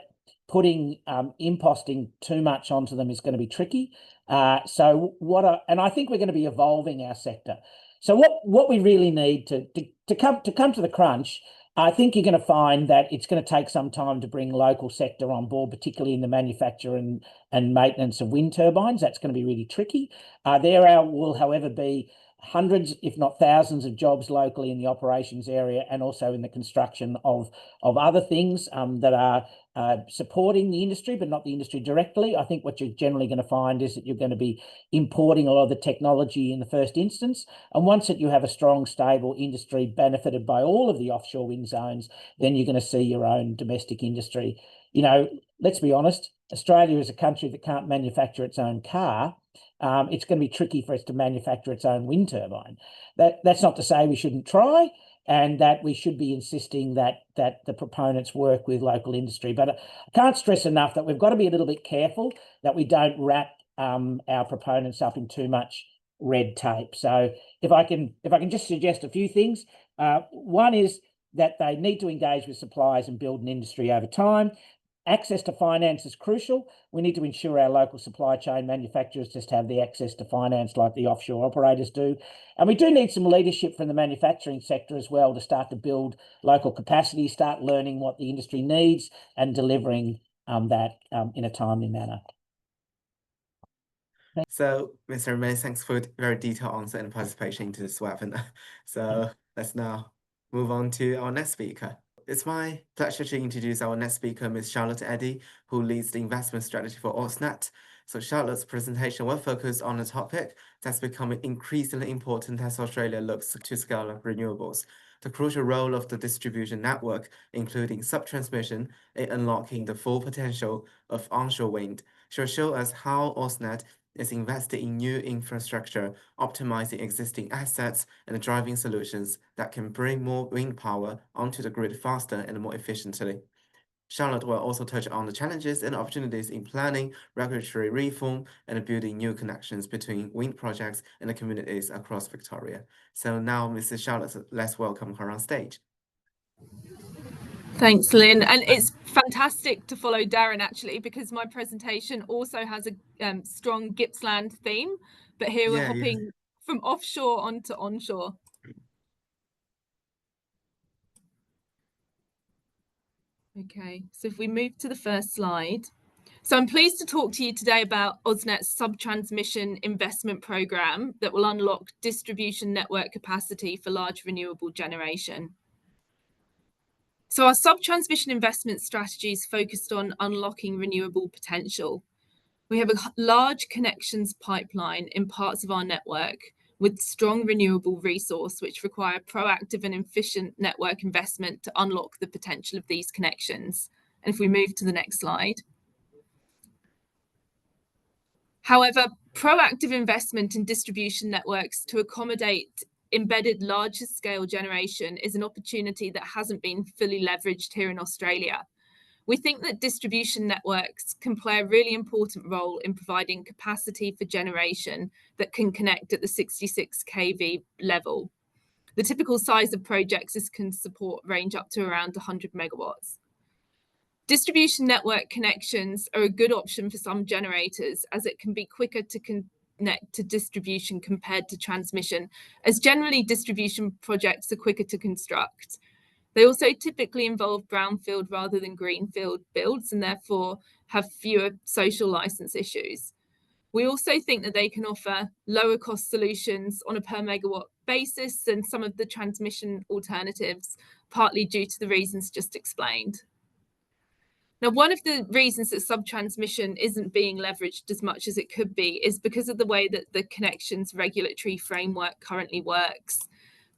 Speaker 3: putting imposting too much onto them is going to be tricky. And I think we're going to be evolving our sector. So what we really need to come to the crunch, I think you're going to find that it's going to take some time to bring local sector on board, particularly in the manufacture and maintenance of wind turbines. That's going to be really tricky. There will, however, be hundreds, if not thousands, of jobs locally in the operations area and also in the construction of other things that are supporting the industry, but not the industry directly. I think what you're generally going to find is that you're going to be importing a lot of the technology in the first instance. And once that you have a strong, stable industry benefited by all of the offshore wind zones, then you're going to see your own domestic industry. You know, let's be honest, Australia is a country that can't manufacture its own car. It's going to be tricky for us to manufacture its own wind turbine. That's not to say we shouldn't try, and that we should be insisting that the proponents work with local industry. But I can't stress enough that we've got to be a little bit careful that we don't wrap our proponents up in too much red tape. So if I can just suggest a few things. One is that they need to engage with suppliers and build an industry over time. Access to finance is crucial. We need to ensure our local supply chain manufacturers just have the access to finance like the offshore operators do. And we do need some leadership from the manufacturing sector as well to start to build local capacity, start learning what the industry needs and delivering that in a timely manner.
Speaker 1: So, Mr. May, thanks for very detailed answer and participation into this webinar. So let's now move on to our next speaker. It's my pleasure to introduce our next speaker, Ms. Charlotte Eddy, who leads the investment strategy for AusNet. So Charlotte's presentation will focus on a topic that's becoming increasingly important as Australia looks to scale up renewables. The crucial role of the distribution network, including subtransmission, in unlocking the full potential of onshore wind, shall show us how AusNet is invested in new infrastructure, optimizing existing assets and driving solutions that can bring more wind power onto the grid faster and more efficiently. Charlotte will also touch on the challenges and opportunities in planning, regulatory reform, and building new connections between wind projects and the communities across Victoria. So now, Mrs. Charlotte, let's welcome her on stage.
Speaker 4: Thanks, Lynn. And it's fantastic to follow Darren, actually, because my presentation also has a strong Gippsland theme, but here we're hopping from offshore onto onshore. Okay, so if we move to the first slide. So I'm pleased to talk to you today about AusNet's sub-transmission investment programme that will unlock distribution network capacity for large renewable generation. So our sub-transmission investment strategy is focused on unlocking renewable potential. We have a large connections pipeline in parts of our network with strong renewable resource, which require proactive and efficient network investment to unlock the potential of these connections. And if we move to the next slide. However, proactive investment in distribution networks to accommodate embedded larger scale generation is an opportunity that hasn't been fully leveraged here in Australia. We think that distribution networks can play a really important role in providing capacity for generation that can connect at the 66 kV level. The typical size of projects this can support range up to around 100 megawatts. Distribution network connections are a good option for some generators as it can be quicker to connect to distribution compared to transmission, as generally distribution projects are quicker to construct. They also typically involve brownfield rather than greenfield builds and therefore have fewer social license issues. We also think that they can offer lower cost solutions on a per megawatt basis than some of the transmission alternatives, partly due to the reasons just explained. Now, one of the reasons that sub-transmission isn't being leveraged as much as it could be is because of the way that the connections regulatory framework currently works.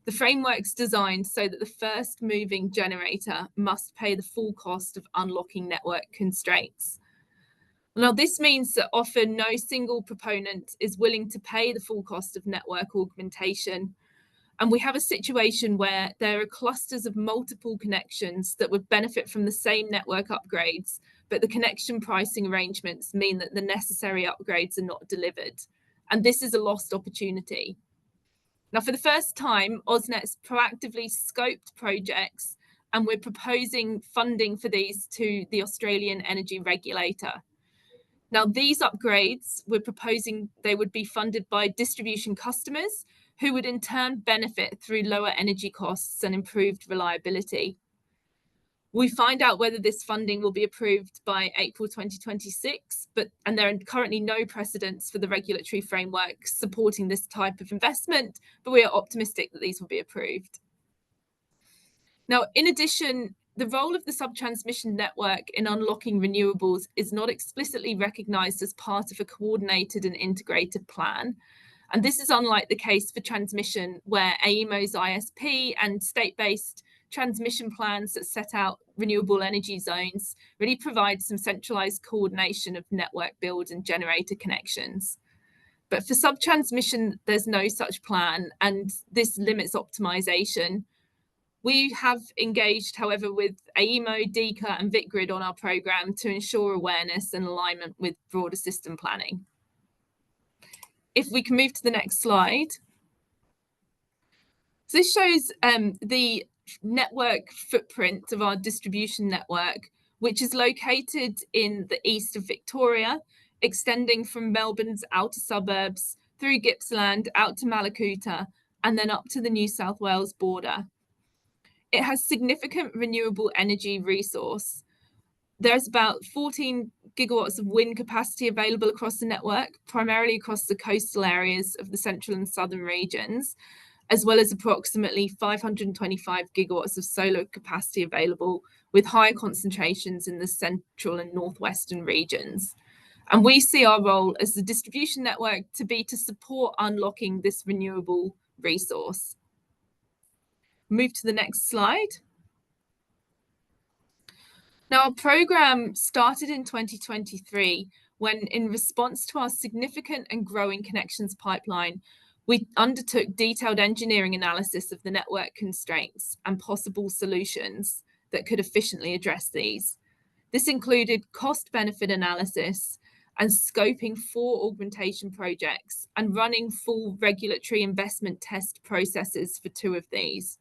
Speaker 4: The framework's designed so that the first moving generator must pay the full cost of unlocking network constraints. Now, this means that often no single proponent is willing to pay the full cost of network augmentation. And we have a situation where there are clusters of multiple connections that would benefit from the same network upgrades, but the connection pricing arrangements mean that the necessary upgrades are not delivered. And this is a lost opportunity. Now, for the first time, AusNet's proactively scoped projects, and we're proposing funding for these to the Australian energy regulator. Now, these upgrades, we're proposing they would be funded by distribution customers who would in turn benefit through lower energy costs and improved reliability. We find out whether this funding will be approved by April 2026, and there are currently no precedents for the regulatory framework supporting this type of investment, but we are optimistic that these will be approved. Now, in addition, the role of the sub-transmission network in unlocking renewables is not explicitly recognised as part of a coordinated and integrated plan. And this is unlike the case for transmission, where AEMO's ISP and state-based transmission plans that set out renewable energy zones really provide some centralised coordination of network build and generator connections. But for sub-transmission, there's no such plan, and this limits optimisation. We have engaged, however, with AEMO, DECA and VicGrid on our programme to ensure awareness and alignment with broader system planning. If we can move to the next slide. So this shows the network footprint of our distribution network, which is located in the east of Victoria, extending from Melbourne's outer suburbs through Gippsland out to Malakuta and then up to the New South Wales border. It has significant renewable energy resource. There's about 14 gigawatts of wind capacity available across the network, primarily across the coastal areas of the central and southern regions, as well as approximately 525 gigawatts of solar capacity available, with higher concentrations in the central and northwestern regions. And we see our role as the distribution network to be to support unlocking this renewable resource. Move to the next slide. Now, our programme started in 2023 when, in response to our significant and growing connections pipeline, we undertook detailed engineering analysis of the network constraints and possible solutions that could efficiently address these. This included cost-benefit analysis and scoping 4 augmentation projects and running full regulatory investment test processes for 2 of these.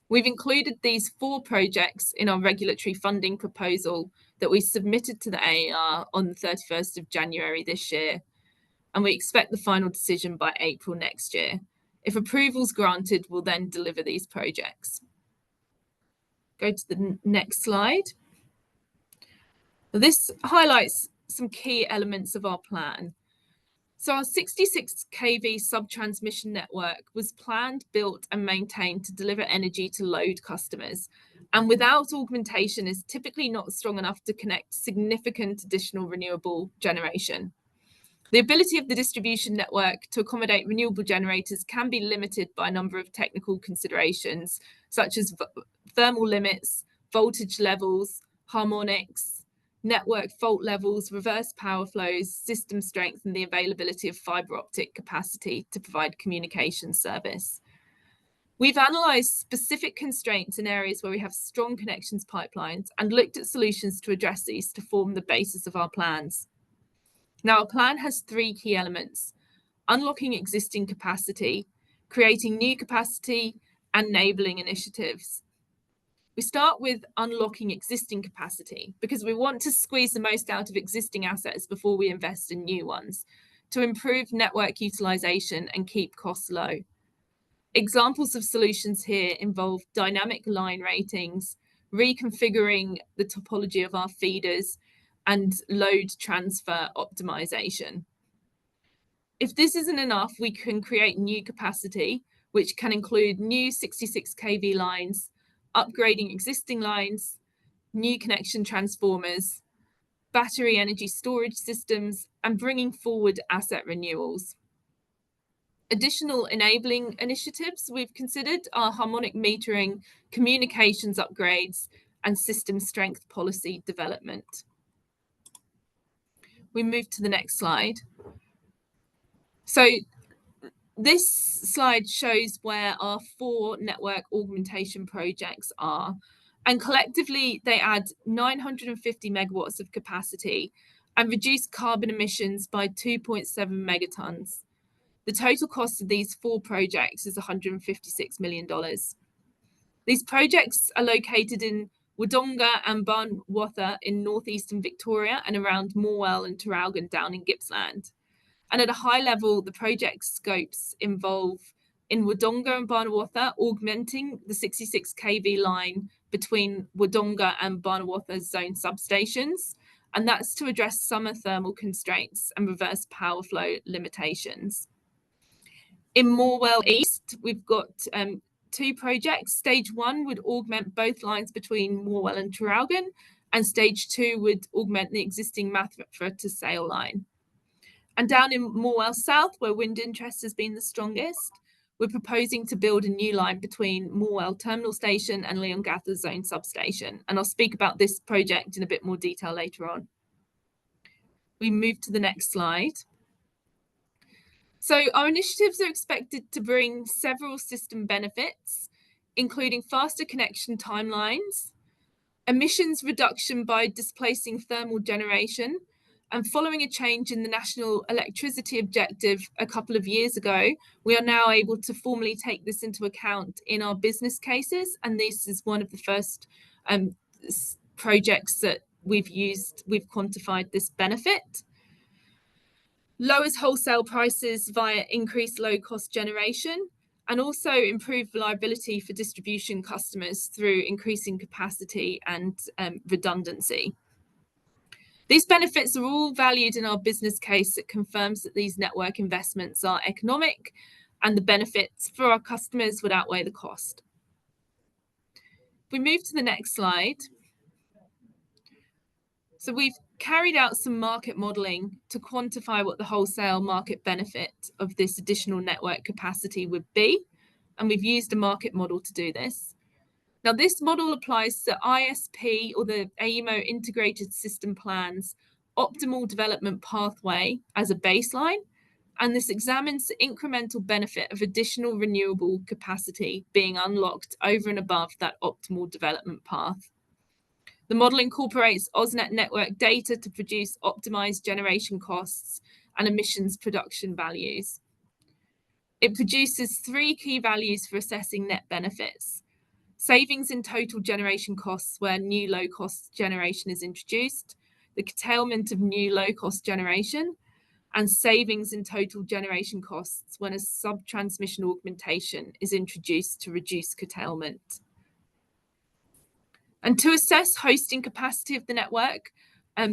Speaker 4: We've included these 4 projects in our regulatory funding proposal that we submitted to the AER on the 31st of January this year, and we expect the final decision by April next year. If approval is granted, we'll then deliver these projects. Go to the next slide. This highlights some key elements of our plan. So our 66 kV sub-transmission network was planned, built and maintained to deliver energy to load customers, and without augmentation is typically not strong enough to connect significant additional renewable generation. The ability of the distribution network to accommodate renewable generators can be limited by a number of technical considerations, such as thermal limits, voltage levels, harmonics, network fault levels, reverse power flows, system strength, and the availability of fibre optic capacity to provide communication service. We've analysed specific constraints in areas where we have strong connections pipelines and looked at solutions to address these to form the basis of our plans. Now, our plan has 3 key elements: unlocking existing capacity, creating new capacity, and enabling initiatives. We start with unlocking existing capacity because we want to squeeze the most out of existing assets before we invest in new ones to improve network utilisation and keep costs low. Examples of solutions here involve dynamic line ratings, reconfiguring the topology of our feeders, and load transfer optimization. If this isn't enough, we can create new capacity, which can include new 66 kV lines, upgrading existing lines, new connection transformers, battery energy storage systems, and bringing forward asset renewals. Additional enabling initiatives we've considered are harmonic metering, communications upgrades, and system strength policy development. We move to the next slide. So this slide shows where our 4 network augmentation projects are, and collectively they add 950 megawatts of capacity and reduce carbon emissions by 2.7 megatons. The total cost of these 4 projects is $156 million. These projects are located in Wodonga and Barnwatha in northeastern Victoria and around Morwell and Traralgon down in Gippsland. And at a high level, the project scopes involve in Wodonga and Barnwatha augmenting the 66 kV line between Wodonga and Barnwatha zone substations, and that's to address summer thermal constraints and reverse power flow limitations. In Morwell East, we've got 2 projects. Stage 1 would augment both lines between Morwell and Traralgon, and stage 2 would augment the existing Mathra to Sale line. And down in Morwell South, where wind interest has been the strongest, we're proposing to build a new line between Morwell Terminal Station and Leongatha Zone Substation. And I'll speak about this project in a bit more detail later on. We move to the next slide. So our initiatives are expected to bring several system benefits, including faster connection timelines, emissions reduction by displacing thermal generation, and following a change in the national electricity objective a couple of years ago, we are now able to formally take this into account in our business cases. And this is one of the first projects that we've quantified this benefit. Lowers wholesale prices via increased low-cost generation, and also improve reliability for distribution customers through increasing capacity and redundancy. These benefits are all valued in our business case that confirms that these network investments are economic and the benefits for our customers would outweigh the cost. If we move to the next slide. So we've carried out some market modelling to quantify what the wholesale market benefit of this additional network capacity would be, and we've used a market model to do this. Now, this model applies to ISP, or the AEMO Integrated System Plan's optimal development pathway as a baseline, and this examines the incremental benefit of additional renewable capacity being unlocked over and above that optimal development path. The model incorporates AusNet network data to produce optimized generation costs and emissions production values. It produces 3 key values for assessing net benefits: savings in total generation costs where new low-cost generation is introduced, the curtailment of new low-cost generation, and savings in total generation costs when a sub-transmission augmentation is introduced to reduce curtailment. And to assess hosting capacity of the network,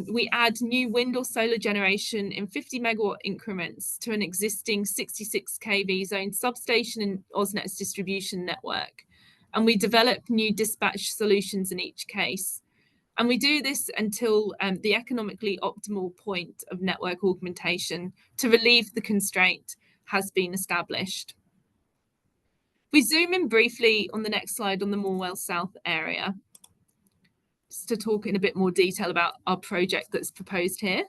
Speaker 4: we add new wind or solar generation in 50 megawatt increments to an existing 66 kV zone substation in AusNet's distribution network. And we develop new dispatch solutions in each case. And we do this until the economically optimal point of network augmentation to relieve the constraint has been established. We zoom in briefly on the next slide on the Morwell South area, to talk in a bit more detail about our project that's proposed here.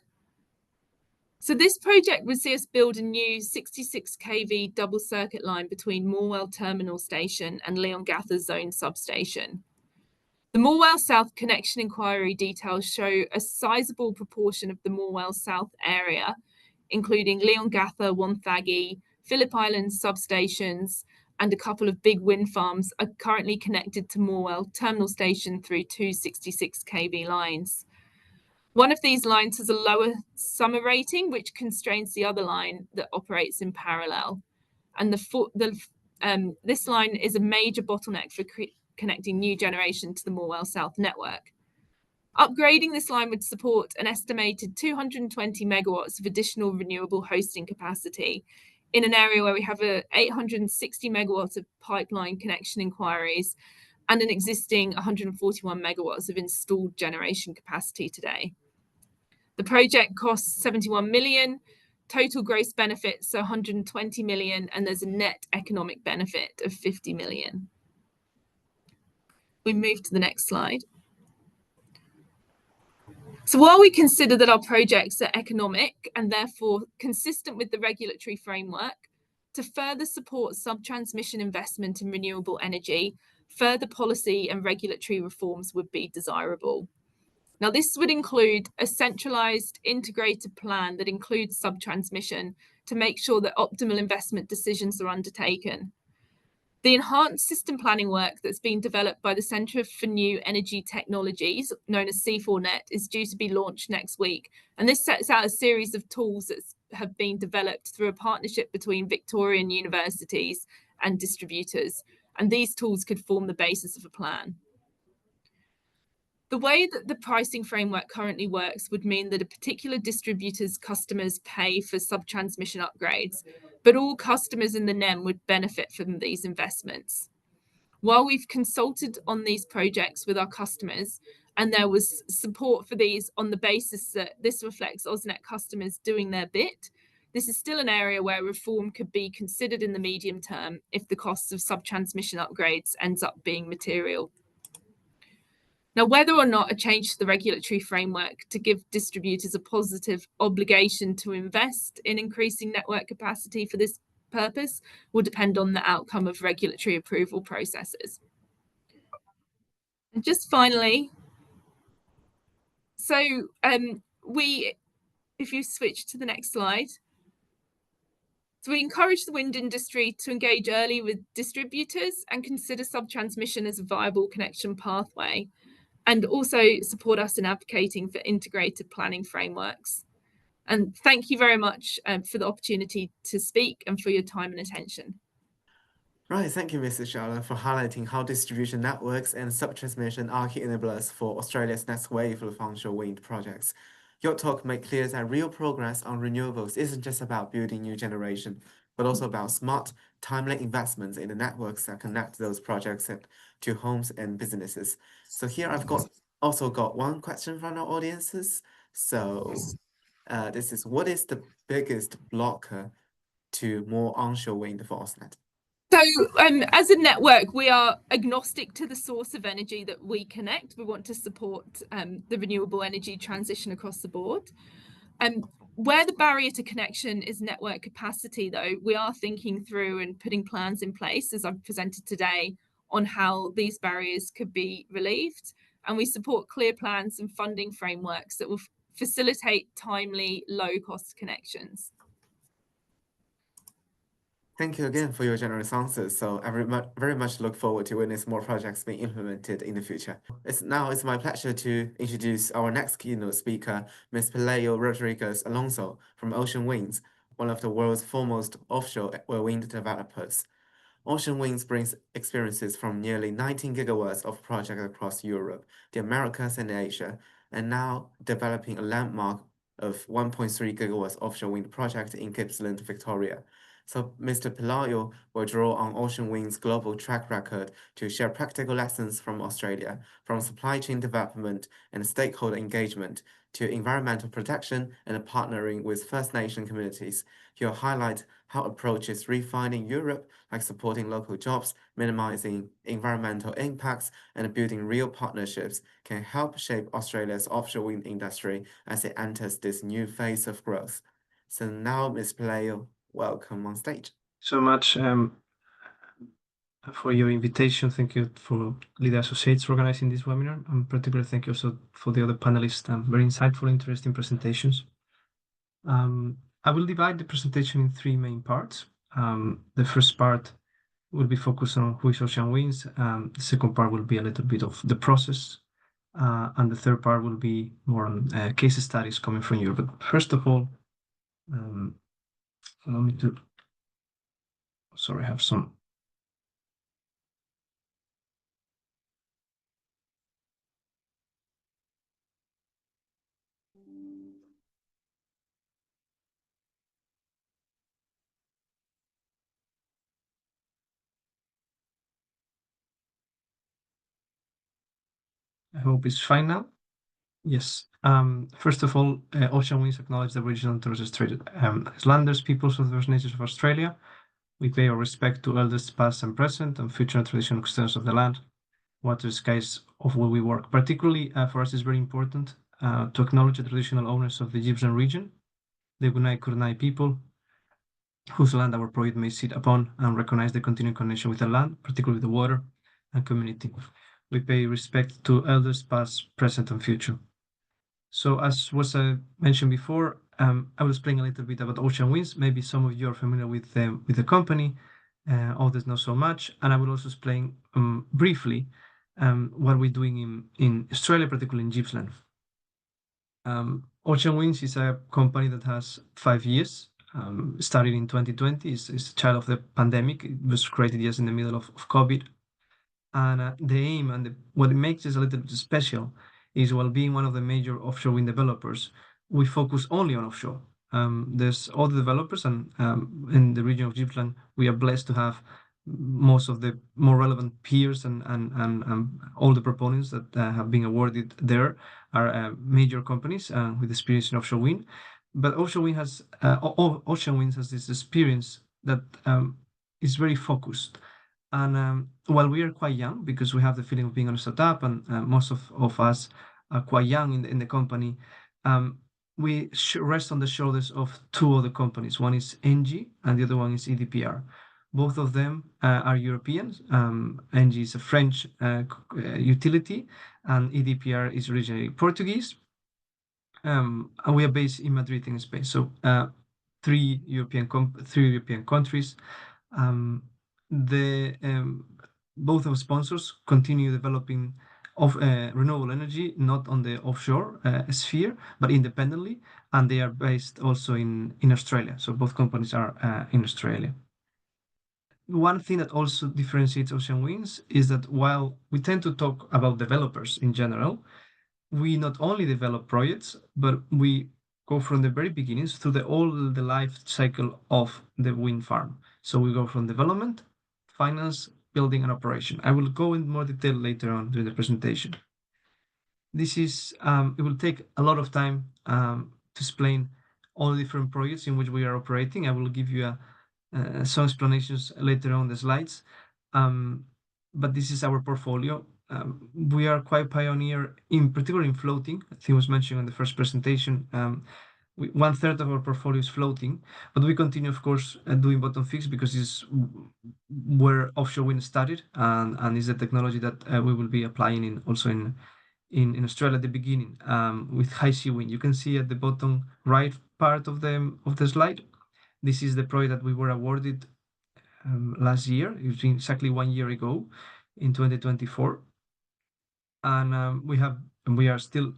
Speaker 4: So this project would see us build a new 66 kV double circuit line between Morwell Terminal Station and Leongatha Zone Substation. The Morwell South connection inquiry details show a sizable proportion of the Morwell South area, including Leongatha, Wonthaggi, Phillip Island substations, and a couple of big wind farms are currently connected to Morwell Terminal Station through 2 66 kV lines. One of these lines has a lower summer rating, which constrains the other line that operates in parallel. And the this line is a major bottleneck for connecting new generation to the Morwell South network. Upgrading this line would support an estimated 220 megawatts of additional renewable hosting capacity in an area where we have 860 megawatts of pipeline connection inquiries and an existing 141 megawatts of installed generation capacity today. The project costs 71 million, total gross benefits so 120 million, and there's a net economic benefit of 50 million. We move to the next slide. So while we consider that our projects are economic and therefore consistent with the regulatory framework, to further support sub-transmission investment in renewable energy, further policy and regulatory reforms would be desirable. Now, this would include a centralised integrated plan that includes sub-transmission to make sure that optimal investment decisions are undertaken. The enhanced system planning work that's been developed by the Centre for New Energy Technologies, known as C4Net, is due to be launched next week. And this sets out a series of tools that have been developed through a partnership between Victorian universities and distributors. And these tools could form the basis of a plan. The way that the pricing framework currently works would mean that a particular distributor's customers pay for sub-transmission upgrades, but all customers in the NEM would benefit from these investments. While we've consulted on these projects with our customers, and there was support for these on the basis that this reflects AusNet customers doing their bit, this is still an area where reform could be considered in the medium term if the costs of sub-transmission upgrades ends up being material. Now, whether or not a change to the regulatory framework to give distributors a positive obligation to invest in increasing network capacity for this purpose will depend on the outcome of regulatory approval processes. And just finally, so if you switch to the next slide, so we encourage the wind industry to engage early with distributors and consider sub-transmission as a viable connection pathway, and also support us in advocating for integrated planning frameworks. And thank you very much for the opportunity to speak and for your time and attention.
Speaker 1: Right, thank you, Mrs. Schaller, for highlighting how distribution networks and sub-transmission are key enablers for Australia's next wave of onshore wind projects. Your talk made clear that real progress on renewables isn't just about building new generation, but also about smart, timely investments in the networks that connect those projects to homes and businesses. So here I've also got one question from our audiences. So this is, what is the biggest blocker to more onshore wind for AusNet?
Speaker 4: So as a network, we are agnostic to the source of energy that we connect. We want to support the renewable energy transition across the board. Where the barrier to connection is network capacity, though, we are thinking through and putting plans in place, as I've presented today, on how these barriers could be relieved. And we support clear plans and funding frameworks that will facilitate timely, low-cost connections.
Speaker 1: Thank you again for your generous answers. So I very much look forward to witness more projects being implemented in the future. It's my pleasure to introduce our next keynote speaker, Ms. Pelayo Rodriguez Alonso from Ocean Winds, one of the world's foremost offshore wind developers. Ocean Winds brings experiences from nearly 19 gigawatts of projects across Europe, the Americas, and Asia, and now developing a landmark of 1.3 gigawatts offshore wind project in Gippsland, Victoria. So Mr. Pelayo will draw on Ocean Winds' global track record to share practical lessons from Australia, from supply chain development and stakeholder engagement to environmental protection and partnering with First Nation communities. He'll highlight how approaches refining Europe, like supporting local jobs, minimizing environmental impacts, and building real partnerships, can help shape Australia's offshore wind industry as it enters this new phase of growth. So now, Ms. Pelayo, welcome on stage.
Speaker 5: So much for your invitation. Thank you for Leader Associates for organizing this webinar. And particularly thank you also for the other panelists. Very insightful, interesting presentations. I will divide the presentation in three main parts. The first part will be focused on who is Ocean Winds. The second part will be a little bit of the process. And the third part will be more on case studies coming from Europe. But first of all, allow me to, sorry, I have some I hope it's fine now. Yes. First of all, Ocean Winds acknowledge the Aboriginal and Torres Strait Islanders peoples of the First Nations of Australia. We pay our respect to elders past and present and future traditional custodians of the land, water, skies of where we work. Particularly for us, it's very important to acknowledge the traditional owners of the Gippsland region, the Gunai Kurnai people, whose land our project may sit upon, and recognize the continuing connection with the land, particularly the water and community. We pay respect to elders past, present, and future. So as was mentioned before, I will explain a little bit about Ocean Winds. Maybe some of you are familiar with the company, others not so much. And I will also explain briefly what we're doing in Australia, particularly in Gippsland. Ocean Winds is a company that has 5 years. Started in 2020. It's a child of the pandemic. It was created just in the middle of COVID. And the aim and what it makes it a little bit special is, while being one of the major offshore wind developers, we focus only on offshore. There's other developers, and in the region of Gippsland, we are blessed to have most of the more relevant peers and all the proponents that have been awarded there are major companies with experience in offshore wind. But Ocean Wind has Ocean Winds has this experience that is very focused. And while we are quite young, because we have the feeling of being on a startup, and most of us are quite young in the company, we rest on the shoulders of 2 other companies. One is ENGIE and the other one is EDPR. Both of them are Europeans. ENGIE is a French utility, and EDPR is originally Portuguese. And we are based in Madrid, in Spain. So 3 European countries. Both of sponsors continue developing of renewable energy, not on the offshore sphere, but independently, and they are based also in Australia. So both companies are in Australia. One thing that also differentiates Ocean Winds is that while we tend to talk about developers in general, we not only develop projects, but we go from the very beginnings through the life cycle of the wind farm. So we go from development, finance, building, and operation. I will go in more detail later on during the presentation. This is it will take a lot of time to explain all the different projects in which we are operating. I will give you some explanations later on the slides. But this is our portfolio. We are quite pioneer, in particular in floating. I think it was mentioned in the first presentation. 1/3 of our portfolio is floating, but we continue, of course, doing bottom fixed because it's where offshore wind started, and is the technology that we will be applying also in Australia at the beginning with high sea wind. You can see at the bottom right part of the slide. This is the project that we were awarded last year. It was exactly 1 year ago in 2024. And we are still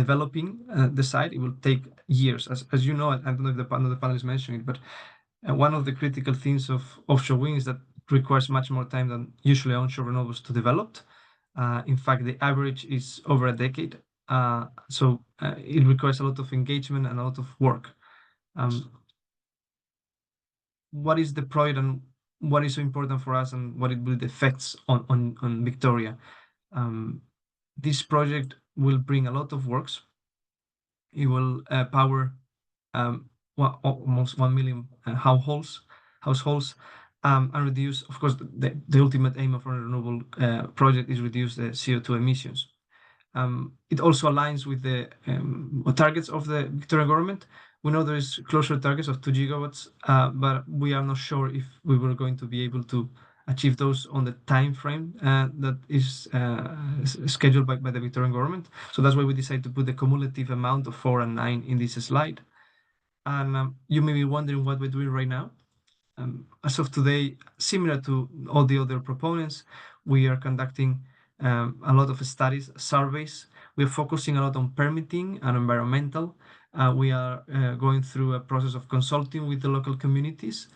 Speaker 5: developing the site. It will take years. As you know, I don't know if the panelists mentioned it, but one of the critical things of offshore wind is that it requires much more time than usually onshore renewables to develop. In fact, the average is over a decade. So it requires a lot of engagement and a lot of work. What is the project and what is so important for us, and what it will the effects on Victoria? This project will bring a lot of works. It will power almost 1 million households, and reduce, of course, the ultimate aim of a renewable project is reduce the CO2 emissions. It also aligns with the targets of the Victorian government. We know there is closer targets of 2 gigawatts, but we are not sure if we were going to be able to achieve those on the time frame that is scheduled by the Victorian government. So that's why we decided to put the cumulative amount of 4 and 9 in this slide. And you may be wondering what we're doing right now. As of today, similar to all the other proponents, we are conducting a lot of studies, surveys. We're focusing a lot on permitting and environmental. We are going through a process of consulting with the local communities.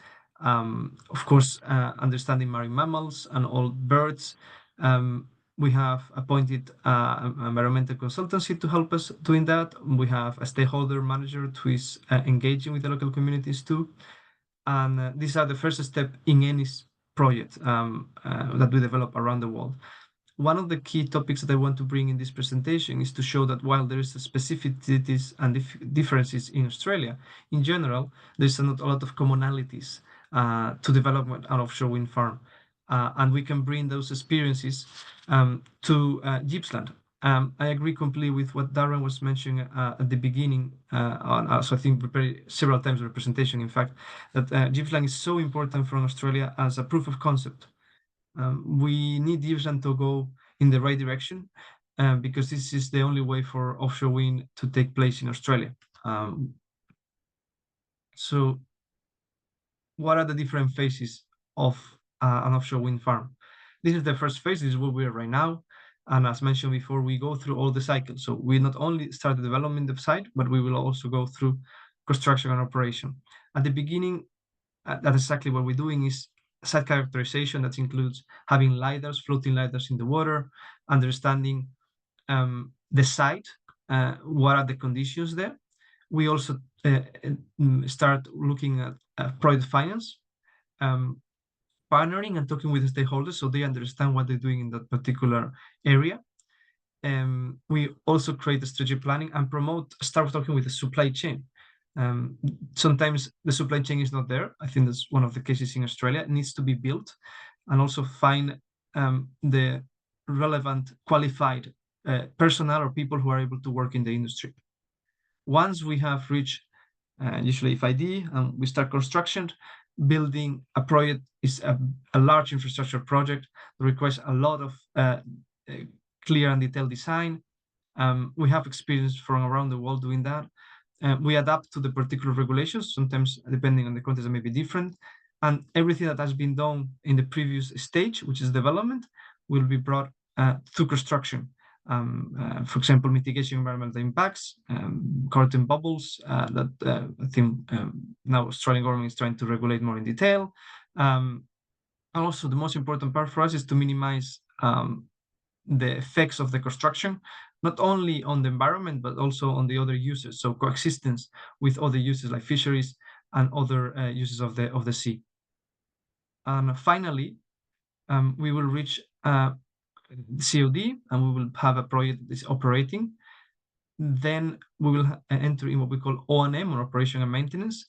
Speaker 5: Of course, understanding marine mammals and all birds. We have appointed an environmental consultancy to help us doing that. We have a stakeholder manager who is engaging with the local communities too. And these are the first step in any project that we develop around the world. one of the key topics that I want to bring in this presentation is to show that while there is specificities and differences in Australia, in general, there's not a lot of commonalities to development an offshore wind farm. And we can bring those experiences to Gippsland. I agree completely with what Darren was mentioning at the beginning, so I think several times in the presentation, in fact, that Gippsland is so important from Australia as a proof of concept. We need Gippsland to go in the right direction because this is the only way for offshore wind to take place in Australia. So what are the different phases of an offshore wind farm? This is the first phase. This is where we are right now. And as mentioned before, we go through all the cycles. So we not only start the development of the site, but we will also go through construction and operation. At the beginning, that's exactly what we're doing is site characterization. That includes having lidars, floating lidars in the water, understanding the site, what are the conditions there. We also start looking at project finance, partnering and talking with the stakeholders so they understand what they're doing in that particular area. We also create the strategic planning and start talking with the supply chain. Sometimes the supply chain is not there. I think that's one of the cases in Australia. It needs to be built, and also find the relevant qualified personnel or people who are able to work in the industry. Once we have reached usually FID and we start construction, building a project is a large infrastructure project that requires a lot of clear and detailed design. We have experience from around the world doing that. We adapt to the particular regulations, sometimes depending on the context, it may be different. And everything that has been done in the previous stage, which is development, will be brought to construction. For example, mitigation environmental impacts, curtain bubbles that I think now Australian government is trying to regulate more in detail. And also the most important part for us is to minimize the effects of the construction, not only on the environment, but also on the other uses. So coexistence with other uses like fisheries and other uses of the sea. And finally, we will reach COD and we will have a project that is operating. Then we will enter in what we call O&M, or operation and maintenance.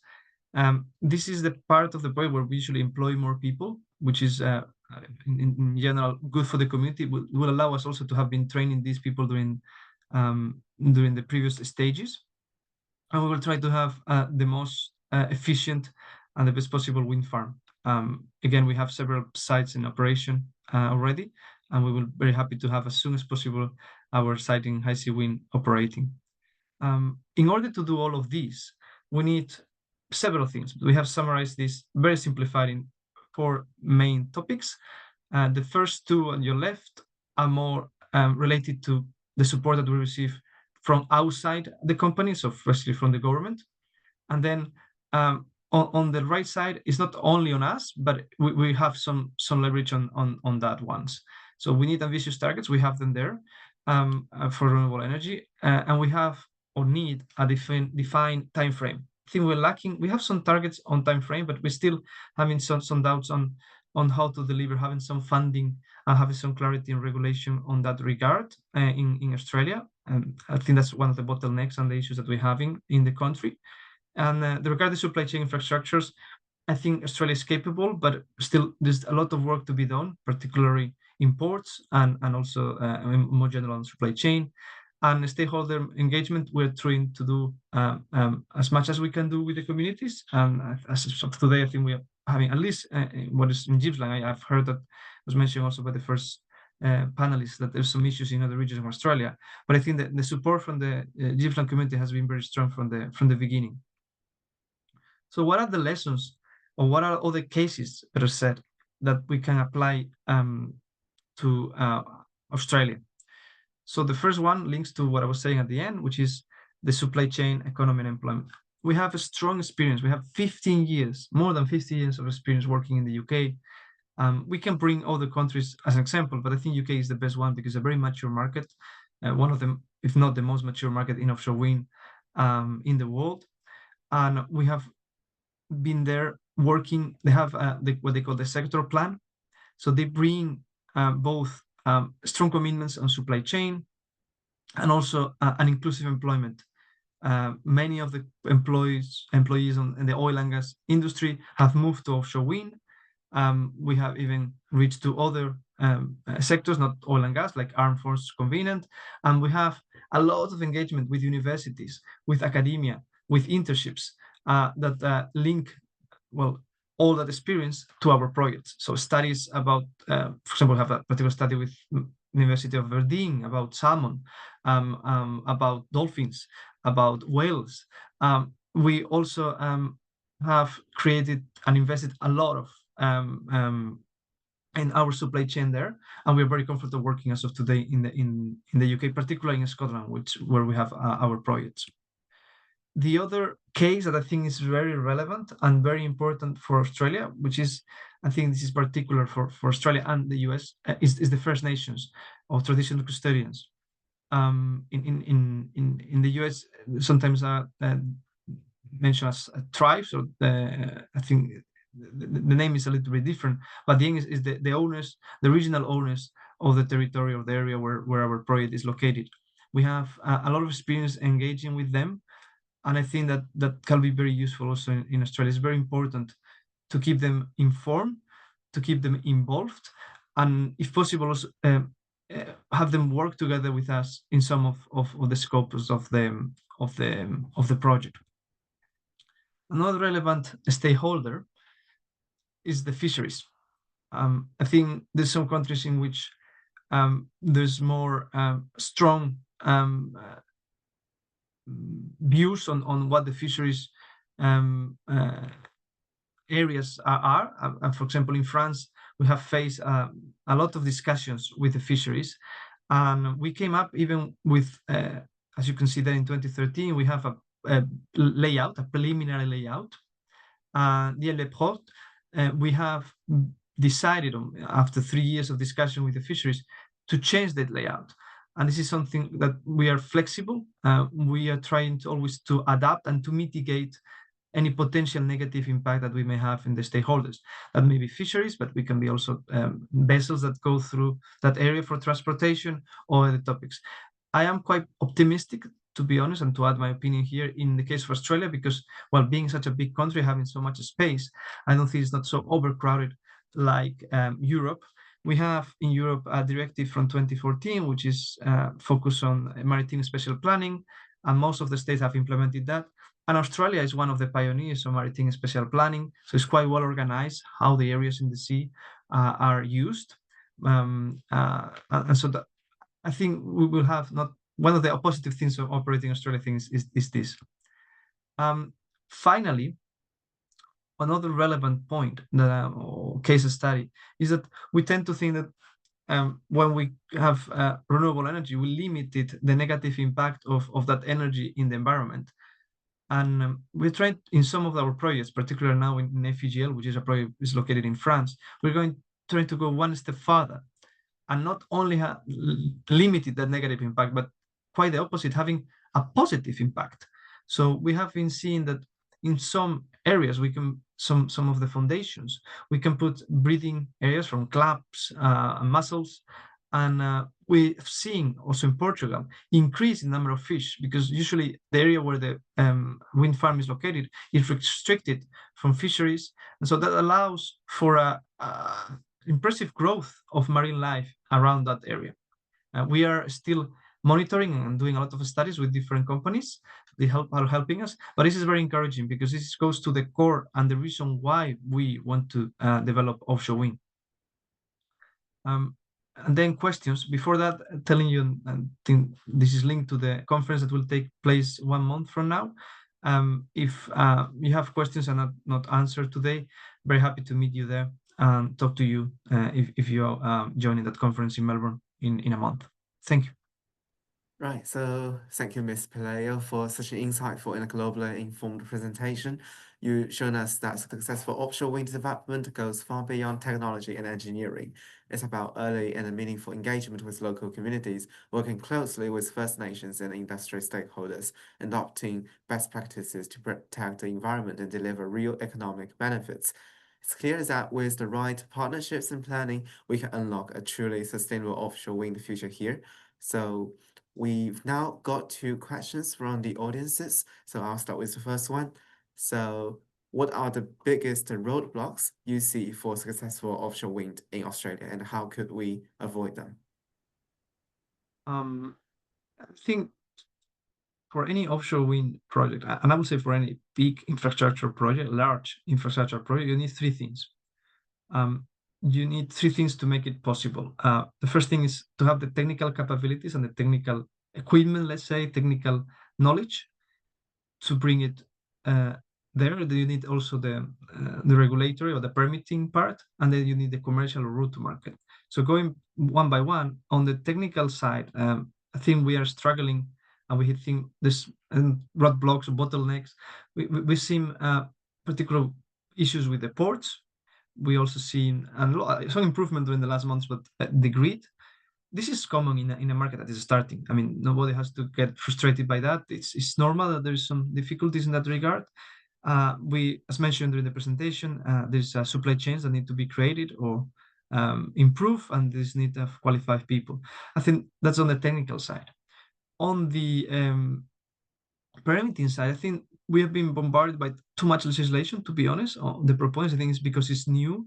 Speaker 5: This is the part of the project where we usually employ more people, which is in general good for the community. It will allow us also to have been training these people during the previous stages. And we will try to have the most efficient and the best possible wind farm. Again, we have several sites in operation already, and we will be very happy to have as soon as possible our site in high sea wind operating. In order to do all of these, we need several things. We have summarized this very simplified in 4 main topics. The first 2 on your left are more related to the support that we receive from outside the company, so firstly from the government. And then on the right side, it's not only on us, but we have some leverage on that ones. So we need ambitious targets. We have them there for renewable energy, and we have or need a defined time frame. I think we're lacking. We have some targets on time frame, but we're still having some doubts on how to deliver, having some funding and having some clarity and regulation on that regard in Australia. And I think that's one of the bottlenecks and the issues that we're having in the country. And regarding supply chain infrastructures, I think Australia is capable, but still there's a lot of work to be done, particularly in ports and also more general on supply chain. And stakeholder engagement, we're trying to do as much as we can do with the communities. And as of today, I think we are having at least what is in Gippsland. I've heard that was mentioned also by the first panelists that there's some issues in other regions of Australia. But I think that the support from the Gippsland community has been very strong from the beginning. So what are the lessons, or what are other cases, better said, that we can apply to Australia? So the first one links to what I was saying at the end, which is the supply chain, economy, and employment. We have a strong experience. We have 15 years, more than 15 years of experience working in the UK. We can bring other countries as an example, but I think UK is the best one because it's a very mature market, one of them, if not the most mature market in offshore wind in the world. And we have been there working. They have what they call the sector plan. So they bring both strong commitments on supply chain, and also an inclusive employment. Many of the employees in the oil and gas industry have moved to offshore wind. We have even reached to other sectors, not oil and gas, like armed forces convenient. And we have a lot of engagement with universities, with academia, with internships that link, well, all that experience to our projects. So studies about, for example, have a particular study with University of Aberdeen about salmon, about dolphins, about whales. We also have created and invested a lot of in our supply chain there, and we're very comfortable working as of today in the UK, particularly in Scotland, where we have our projects. The other case that I think is very relevant and very important for Australia, which is, I think this is particular for Australia and the US, is the First Nations or traditional custodians. In the US, sometimes mentioned as tribes, or I think the name is a little bit different, but the English is the owners, the regional owners of the territory of the area where our project is located. We have a lot of experience engaging with them, and I think that can be very useful also in Australia. It's very important to keep them informed, to keep them involved, and if possible, also have them work together with us in some of the scopes of the project. Another relevant stakeholder is the fisheries. I think there's some countries in which there's more strong views on what the fisheries areas are. And for example, in France, we have faced a lot of discussions with the fisheries, and we came up even with, as you can see there in 2013, we have a layout, a preliminary layout. We have decided on, after 3 years of discussion with the fisheries, to change that layout. And this is something that we are flexible. We are trying to always to adapt and to mitigate any potential negative impact that we may have in the stakeholders. That may be fisheries, but we can be also vessels that go through that area for transportation or other topics. I am quite optimistic, to be honest, and to add my opinion here in the case of Australia, because while being such a big country, having so much space, I don't think it's not so overcrowded like Europe. We have in Europe a directive from 2014, which is focused on maritime special planning, and most of the states have implemented that. And Australia is one of the pioneers of maritime special planning, so it's quite well organized how the areas in the sea are used. And so that, I think we will have not one of the positive things of operating Australia things is this. Finally, another relevant point that or case study is that we tend to think that when we have renewable energy, we limited the negative impact of that energy in the environment. And we're trying in some of our projects, particularly now in FEGL, which is a project is located in France, we're trying to go one step further and not only have limited that negative impact, but quite the opposite, having a positive impact. So we have been seeing that in some areas, we can, some of the foundations, we can put breathing areas from claps and mussels. And we've seen also in Portugal increase in number of fish, because usually the area where the wind farm is located is restricted from fisheries. And so that allows for a impressive growth of marine life around that area. We are still monitoring and doing a lot of studies with different companies. They are helping us, but this is very encouraging because this goes to the core and the reason why we want to develop offshore wind. And then questions. Before that, telling you, I think this is linked to the conference that will take place 1 month from now. If you have questions and not answered today, very happy to meet you there and talk to you if you're joining that conference in Melbourne in a month. Thank you.
Speaker 1: Right, so thank you, Ms. Pelayo, for such an insightful and globally informed presentation. You've shown us that successful offshore wind development goes far beyond technology and engineering. It's about early and meaningful engagement with local communities, working closely with First Nations and industry stakeholders, adopting best practices to protect the environment and deliver real economic benefits. It's clear that with the right partnerships and planning, we can unlock a truly sustainable offshore wind future here. So we've now got 2 questions from the audiences. So I'll start with the first one. So what are the biggest roadblocks you see for successful offshore wind in Australia, and how could we avoid them?
Speaker 5: I think for any offshore wind project, and I would say for any big infrastructure project, large infrastructure project, you need 3 things. You need 3 things to make it possible. The first thing is to have the technical capabilities and the technical equipment, let's say, technical knowledge to bring it there. You need also the regulatory or the permitting part, and then you need the commercial route to market. So going one by one, on the technical side, I think we are struggling, and we think this roadblocks or bottlenecks. We've seen particular issues with the ports. We also seen some improvement during the last months, but the grid. This is common in a market that is starting. I mean, nobody has to get frustrated by that. It's normal that there is some difficulties in that regard. As mentioned during the presentation, there's supply chains that need to be created or improve, and this need of qualified people. I think that's on the technical side. On the permitting side, I think we have been bombarded by too much legislation, to be honest. The proponents, I think, is because it's new.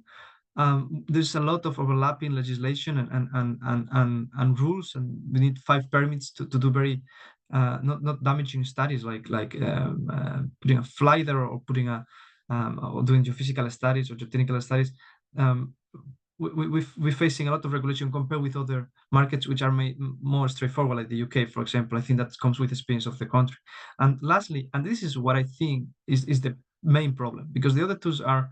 Speaker 5: There's a lot of overlapping legislation and rules, and we need 5 permits to do very not damaging studies like putting a flighter or putting or doing geophysical studies or geotechnical studies. We're facing a lot of regulation compared with other markets which are more straightforward, like the UK, for example. I think that comes with experience of the country. And lastly, and this is what I think is the main problem, because the other two are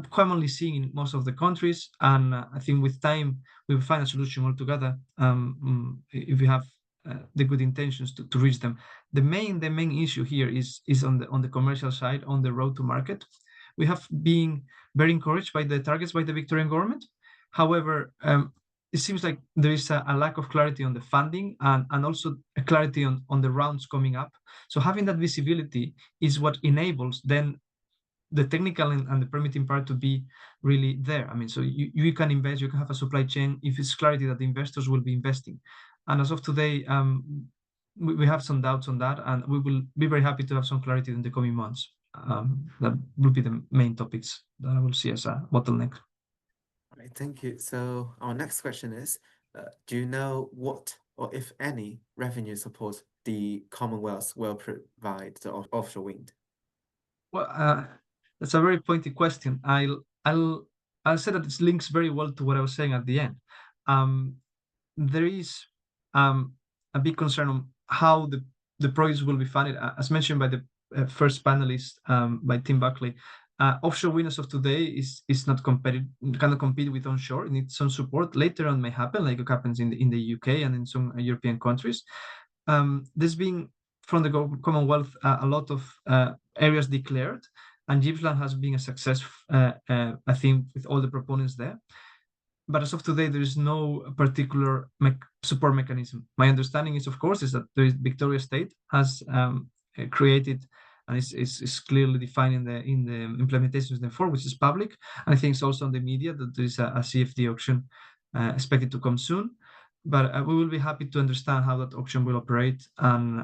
Speaker 5: commonly seen in most of the countries, and I think with time we will find a solution altogether if we have the good intentions to reach them. The main issue here is on the commercial side, on the road to market. We have been very encouraged by the targets by the Victorian government. However, it seems like there is a lack of clarity on the funding and also a clarity on the rounds coming up. So having that visibility is what enables then the technical and the permitting part to be really there. I mean, so you can invest, you can have a supply chain if it's clarity that the investors will be investing. And as of today, we have some doubts on that, and we will be very happy to have some clarity in the coming months. That will be the main topics that I will see as a bottleneck.
Speaker 1: All right, thank you. So our next question is, do you know what, or if any, revenue support the Commonwealth will provide the offshore wind?
Speaker 5: Well, that's a very pointy question. I'll say that it links very well to what I was saying at the end. There is a big concern on how the projects will be funded. As mentioned by the first panelist, by Tim Buckley, offshore wind as of today is not cannot compete with onshore. It needs some support. Later on may happen, like it happens in the UK and in some European countries. There's been from the Commonwealth a lot of areas declared, and Gippsland has been a success, I think, with all the proponents there. But as of today, there is no particular support mechanism. My understanding is, of course, is that the Victoria State has created and is clearly defined in the implementations therefore, which is public. And I think it's also on the media that there is a CFD auction expected to come soon. But we will be happy to understand how that auction will operate and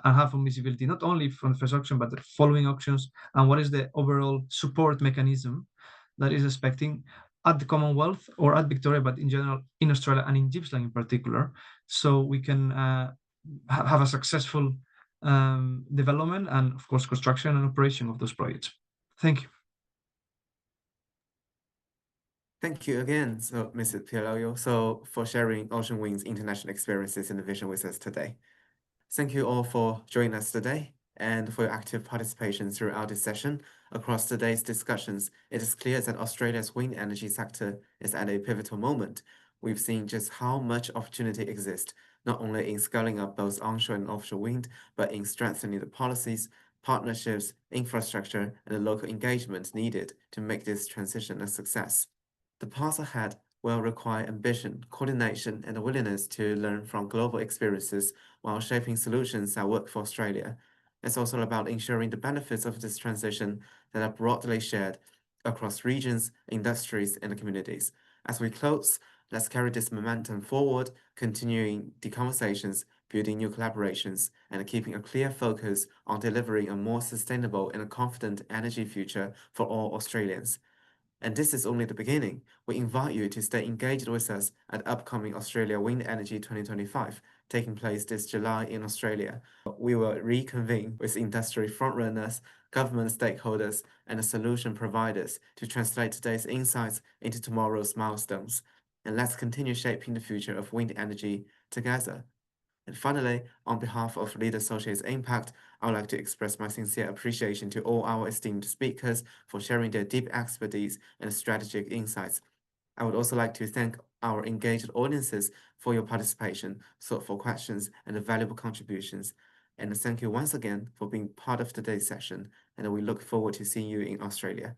Speaker 5: have some visibility, not only from the first auction, but the following auctions, and what is the overall support mechanism that is expecting at the Commonwealth or at Victoria, but in general in Australia and in Gippsland in particular, so we can have a successful development and, of course, construction and operation of those projects. Thank you.
Speaker 1: Thank you again, so Mr. Pialoyo, for sharing Ocean Wind's international experiences and vision with us today. Thank you all for joining us today and for your active participation throughout this session. Across today's discussions, it is clear that Australia's wind energy sector is at a pivotal moment. We've seen just how much opportunity exists, not only in scaling up both onshore and offshore wind, but in strengthening the policies, partnerships, infrastructure, and the local engagement needed to make this transition a success. The path ahead will require ambition, coordination, and a willingness to learn from global experiences while shaping solutions that work for Australia. It's also about ensuring the benefits of this transition that are broadly shared across regions, industries, and communities. As we close, let's carry this momentum forward, continuing the conversations, building new collaborations, and keeping a clear focus on delivering a more sustainable and confident energy future for all Australians. And this is only the beginning. We invite you to stay engaged with us at upcoming Australia Wind Energy 2025, taking place this July in Australia. We will reconvene with industry frontrunners, government stakeholders, and solution providers to translate today's insights into tomorrow's milestones. And let's continue shaping the future of wind energy together. And finally, on behalf of Lead Associates Impact, I would like to express my sincere appreciation to all our esteemed speakers for sharing their deep expertise and strategic insights. I would also like to thank our engaged audiences for your participation, thoughtful questions, and valuable contributions. And thank you once again for being part of today's session, and we look forward to seeing you in Australia.